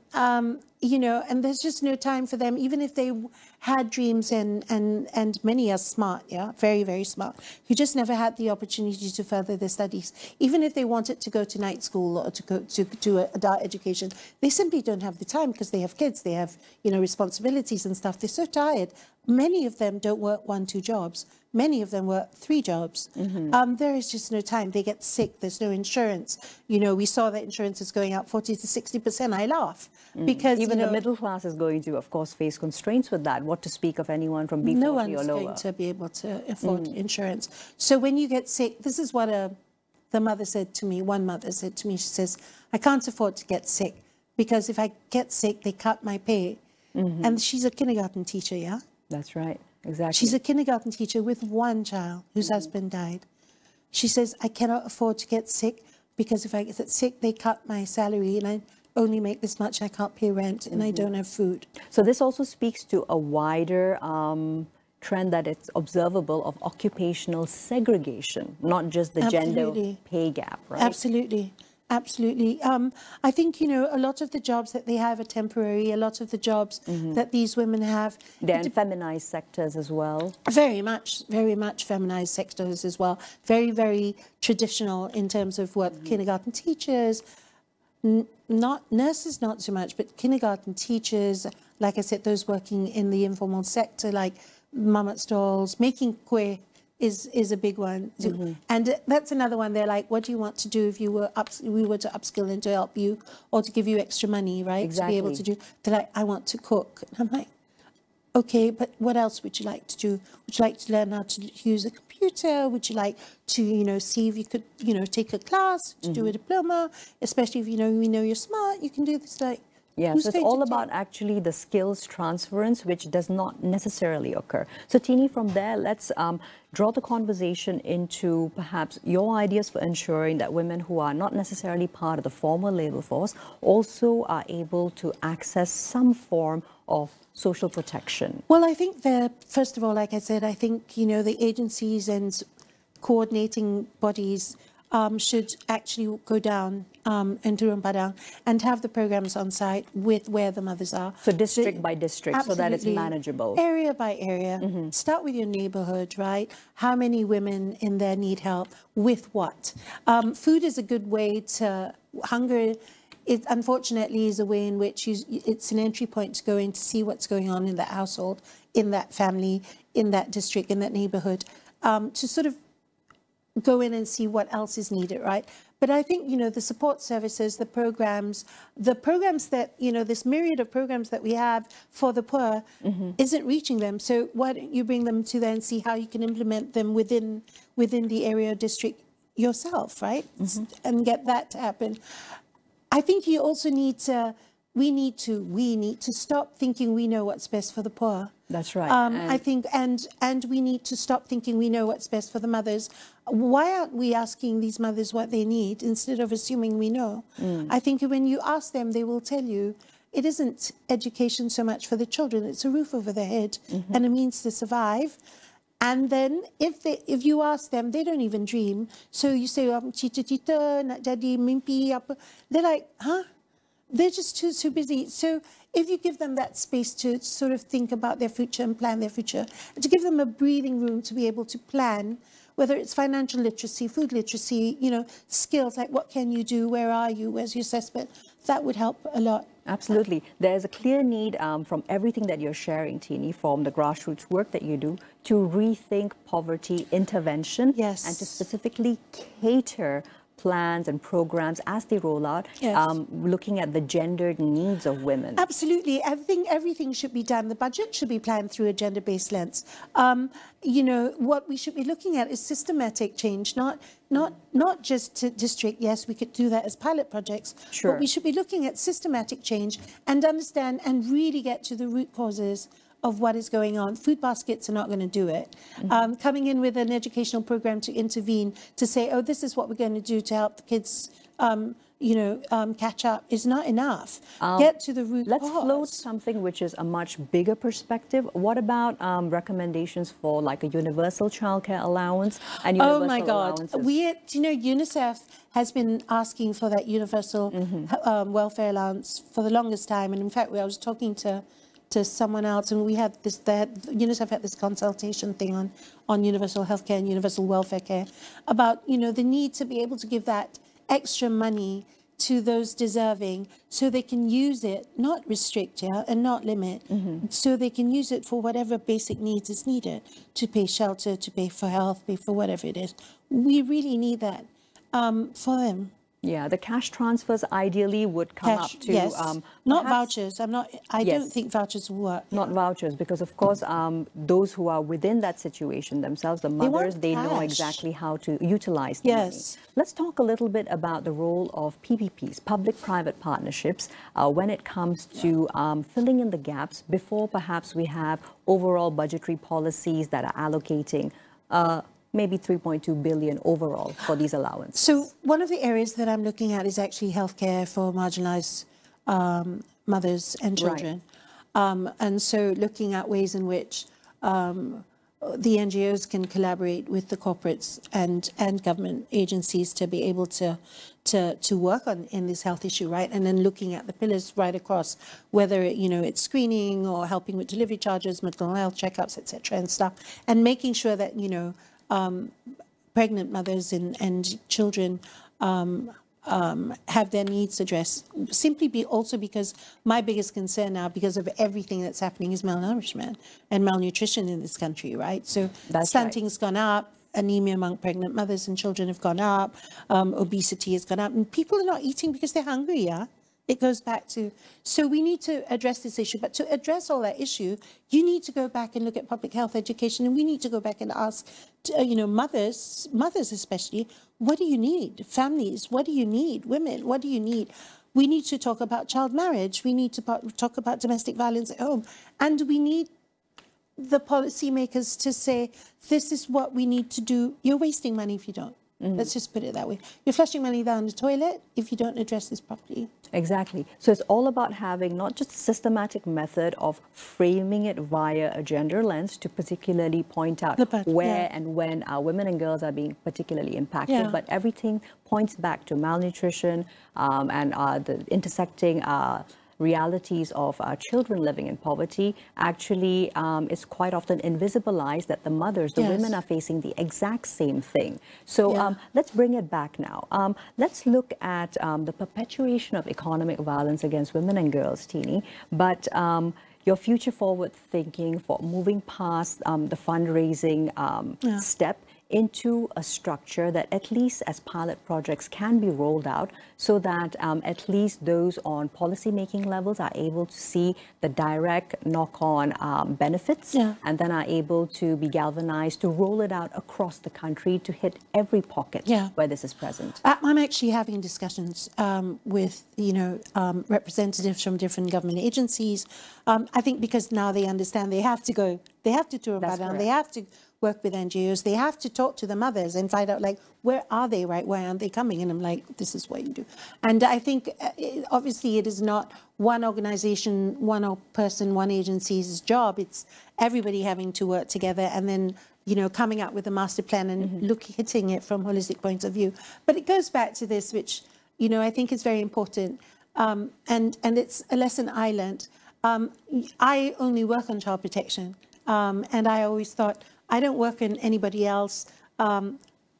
there's just no time for them, even if they had dreams, and many are smart, very, very smart, who just never had the opportunity to further their studies. Even if they wanted to go to night school or to go to adult education, they simply don't have the time because they have kids, they have, responsibilities and stuff. They're so tired. Many of them don't work 1-2 jobs. Many of them work 3 jobs. There is just no time. They get sick. There's no insurance. We saw that insurance is going up 40 to 60%. I laugh because even the middle class is going to, of course, face constraints with that. What to speak of anyone from B40 or lower? No one's going to be able to afford insurance. So when you get sick, this is what a the mother said to me, one mother said to me, she says, I can't afford to get sick because if I get sick, they cut my pay. And she's a kindergarten teacher, yeah? That's right, exactly. She's a kindergarten teacher with one child whose husband died. She says, I cannot afford to get sick because if I get sick, they cut my salary and I only make this much, I can't pay rent and I don't have food. So this also speaks to a wider trend that it's observable of occupational segregation, not just the gender pay gap, right? Absolutely. Absolutely. I think, you know, a lot of the jobs that they have are temporary. A lot of the jobs that these women have. They're in feminized sectors as well. Very much feminized sectors as well. Very, very traditional in terms of what kindergarten teachers, not nurses, not so much, but kindergarten teachers, like I said, those working in the informal sector, like mama stalls, making kueh is a big one. And that's another one. They're like, what do you want to do if we were to upskill and to help you or to give you extra money, right? Exactly. To be able to do. They're like, I want to cook. And I'm like, okay, but what else would you like to do? Would you like to learn how to use a computer? Would you like to, you know, see if you could, you know, take a class to do a diploma? Especially if, you know, we know you're smart, you can do this, like. Yeah, so it's all about actually the skills transference, which does not necessarily occur. So Tini, from there, let's draw the conversation into perhaps your ideas for ensuring that women who are not necessarily part of the formal labour force also are able to access some form of social protection. Well, I think that, first of all, like I said, I think, you know, the agencies and coordinating bodies should actually go down into Turun Padang and have the programs on site with where the mothers are. So district by district, so that it's manageable. Area by area. Start with your neighborhood, right? How many women in there need help with what? Food is a good way to, hunger, it unfortunately is a way in which it's an entry point to go in to see what's going on in that household, in that family, in that district, in that neighborhood, to sort of go in and see what else is needed, right? But I think, you know, the support services, the programs that, you know, this myriad of programs that we have for the poor isn't reaching them. So why don't you bring them to there and see how you can implement them within the area or district yourself, right? And get that to happen. I think you also need to, we need to stop thinking we know what's best for the poor. That's right. I think, and we need to stop thinking we know what's best for the mothers. Why aren't we asking these mothers what they need instead of assuming we know? I think when you ask them, they will tell you it isn't education so much for the children. It's a roof over their head and a means to survive. And then if you ask them, they don't even dream. So you say, cita-cita, nak jadi mimpi apa. They're like, huh? They're just too busy. So if you give them that space to sort of think about their future and plan their future, to give them a breathing room to be able to plan, whether it's financial literacy, food literacy, you know, skills like what can you do, where are you, where's your assessment, that would help a lot. Absolutely. There's a clear need from everything that you're sharing, Tini, from the grassroots work that you do, to rethink poverty intervention and to specifically cater plans and programs as they roll out, looking at the gendered needs of women. Absolutely. I think everything should be done. The budget should be planned through a gender-based lens. You know, what we should be looking at is systematic change, not just to district. Yes, we could do that as pilot projects. But we should be looking at systematic change and understand and really get to the root causes of what is going on. Food baskets are not going to do it. Coming in with an educational program to intervene, to say, oh, this is what we're going to do to help the kids, you know, catch up is not enough. Get to the root Let's cause. float something which is a much bigger perspective. What about recommendations for like a universal childcare allowance and universal Oh my God. allowances? You know, UNICEF has been asking for that universal welfare allowance for the longest time. And in fact, I was talking to someone else, and we had this, UNICEF had this consultation thing on universal healthcare and universal welfare care about, you know, the need to be able to give that extra money to those deserving so they can use it, not restrict, and not limit, so they can use it for whatever basic needs is needed, to pay shelter, to pay for health, pay for whatever it is. We really need that for them. Yeah, the cash transfers ideally would come up to yes. Not vouchers. I Yes. don't think vouchers will work. Not vouchers, because of course those who are within that situation themselves, the mothers, they know exactly how to utilize the money. Let's talk a little bit about the role of PPPs, public-private partnerships, when it comes to filling in the gaps before perhaps we have overall budgetary policies that are allocating maybe 3.2 billion overall for these allowances. So one of the areas that I'm looking at is actually healthcare for marginalized mothers and children. And so looking at ways in which the NGOs can collaborate with the corporates and government agencies to be able to work on in this health issue, right? And then looking at the pillars right across, whether it's screening or helping with delivery charges, mental health checkups, etc. and stuff, and making sure that pregnant mothers and children have their needs addressed. Simply also because my biggest concern now, because of everything that's happening, is malnourishment and malnutrition in this country, right? So stunting's gone up, anemia among pregnant mothers and children have gone up, obesity has gone up, and people are not eating because they're hungry, yeah? It goes back to, so we need to address this issue. But to address all that issue, you need to go back and look at public health education, and we need to go back and ask, mothers especially, what do you need? Families, what do you need? Women, what do you need? We need to talk about child marriage. We need to talk about domestic violence at home. And we need the policymakers to say, this is what we need to do. You're wasting money if you don't. Let's just put it that way. You're flushing money down the toilet if you don't address this properly. Exactly. So it's all about having not just a systematic method of framing it via a gender lens to particularly point out where and when our women and girls are being particularly impacted, but everything points back to malnutrition and the intersecting realities of children living in poverty. Actually is quite often invisibilized, that the mothers, the women are facing the exact same thing. So let's bring it back now. Let's look at the perpetuation of economic violence against women and girls, Tini, but your future forward thinking for moving past the fundraising step into a structure that at least as pilot projects can be rolled out, so that at least those on policy-making levels are able to see the direct knock-on benefits, and then are able to be galvanized to roll it out across the country to hit every pocket where this is present. I'm actually having discussions with, representatives from different government agencies. I think because now they understand they have to go, they have to tour Badan, they have to work with NGOs, they have to talk to the mothers and find out, like, where are they, right? Why aren't they coming? And I'm like, this is what you do. And I think, obviously, it is not one organization, one person, one agency's job. It's everybody having to work together and then, coming up with a master plan and hitting it from holistic points of view. But it goes back to this, which, I think is very important. And it's a lesson I learned. I only work on child protection. And I always thought, I don't work in anybody else not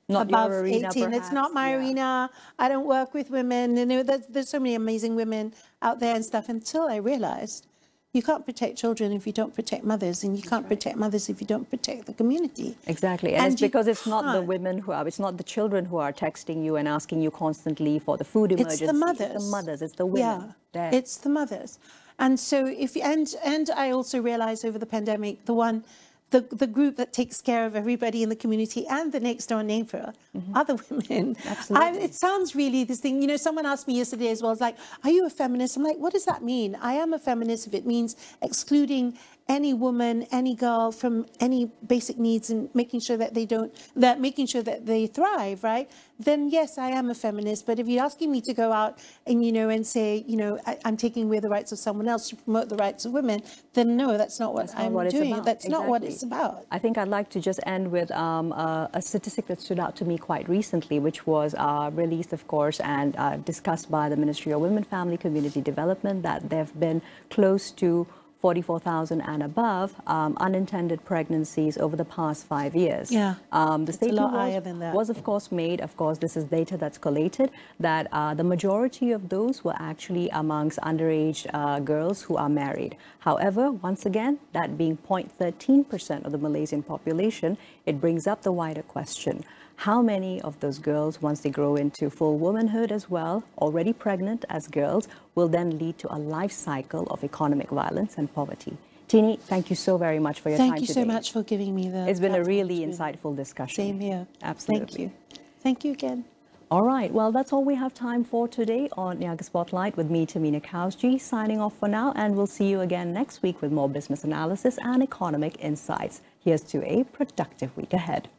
above arena, 18. Perhaps. It's not my arena. I don't work with women. There's so many amazing women out there and stuff, until I realized you can't protect children if you don't protect mothers, and you can't protect mothers if you don't protect the community. Exactly. And it's because it's not the women who are, it's not the children who are texting you and asking you constantly for the food emergency. It's the mothers. It's the mothers. It's the women. Yeah, it's the mothers. And so and I also realized over the pandemic, the group that takes care of everybody in the community and the next door neighbor are the women. Absolutely. It sounds really this thing, someone asked me yesterday as well, it's like, are you a feminist? I'm like, what does that mean? I am a feminist if it means excluding any woman, any girl from any basic needs and making sure that making sure that they thrive, right? Then yes, I am a feminist. But if you're asking me to go out and, and say, I'm taking away the rights of someone else to promote the rights of women, then no, that's not what I'm doing. That's not what it's about. I think I'd like to just end with a statistic that stood out to me quite recently, which was released, of course, and discussed by the Ministry of Women, Family, Community Development, that there have been close to 44,000 and above unintended pregnancies over the past 5 years. The statement was of course made, this is data that's collated, that the majority of those were actually amongst underage girls who are married. However, once again, that being 0.13% of the Malaysian population, it brings up the wider question. how many of those girls, once they grow into full womanhood as well, already pregnant as girls, will then lead to a life cycle of economic violence and poverty. Tini, thank you so very much for your time today. Thank you so much for giving me the... It's been a really insightful discussion. Same here. Absolutely. Thank you. Thank you again. All right, well, that's all we have time for today on Niaga Spotlight with me, Tehmina Kaoosji, signing off for now, and we'll see you again next week with more business analysis and economic insights. Here's to a productive week ahead.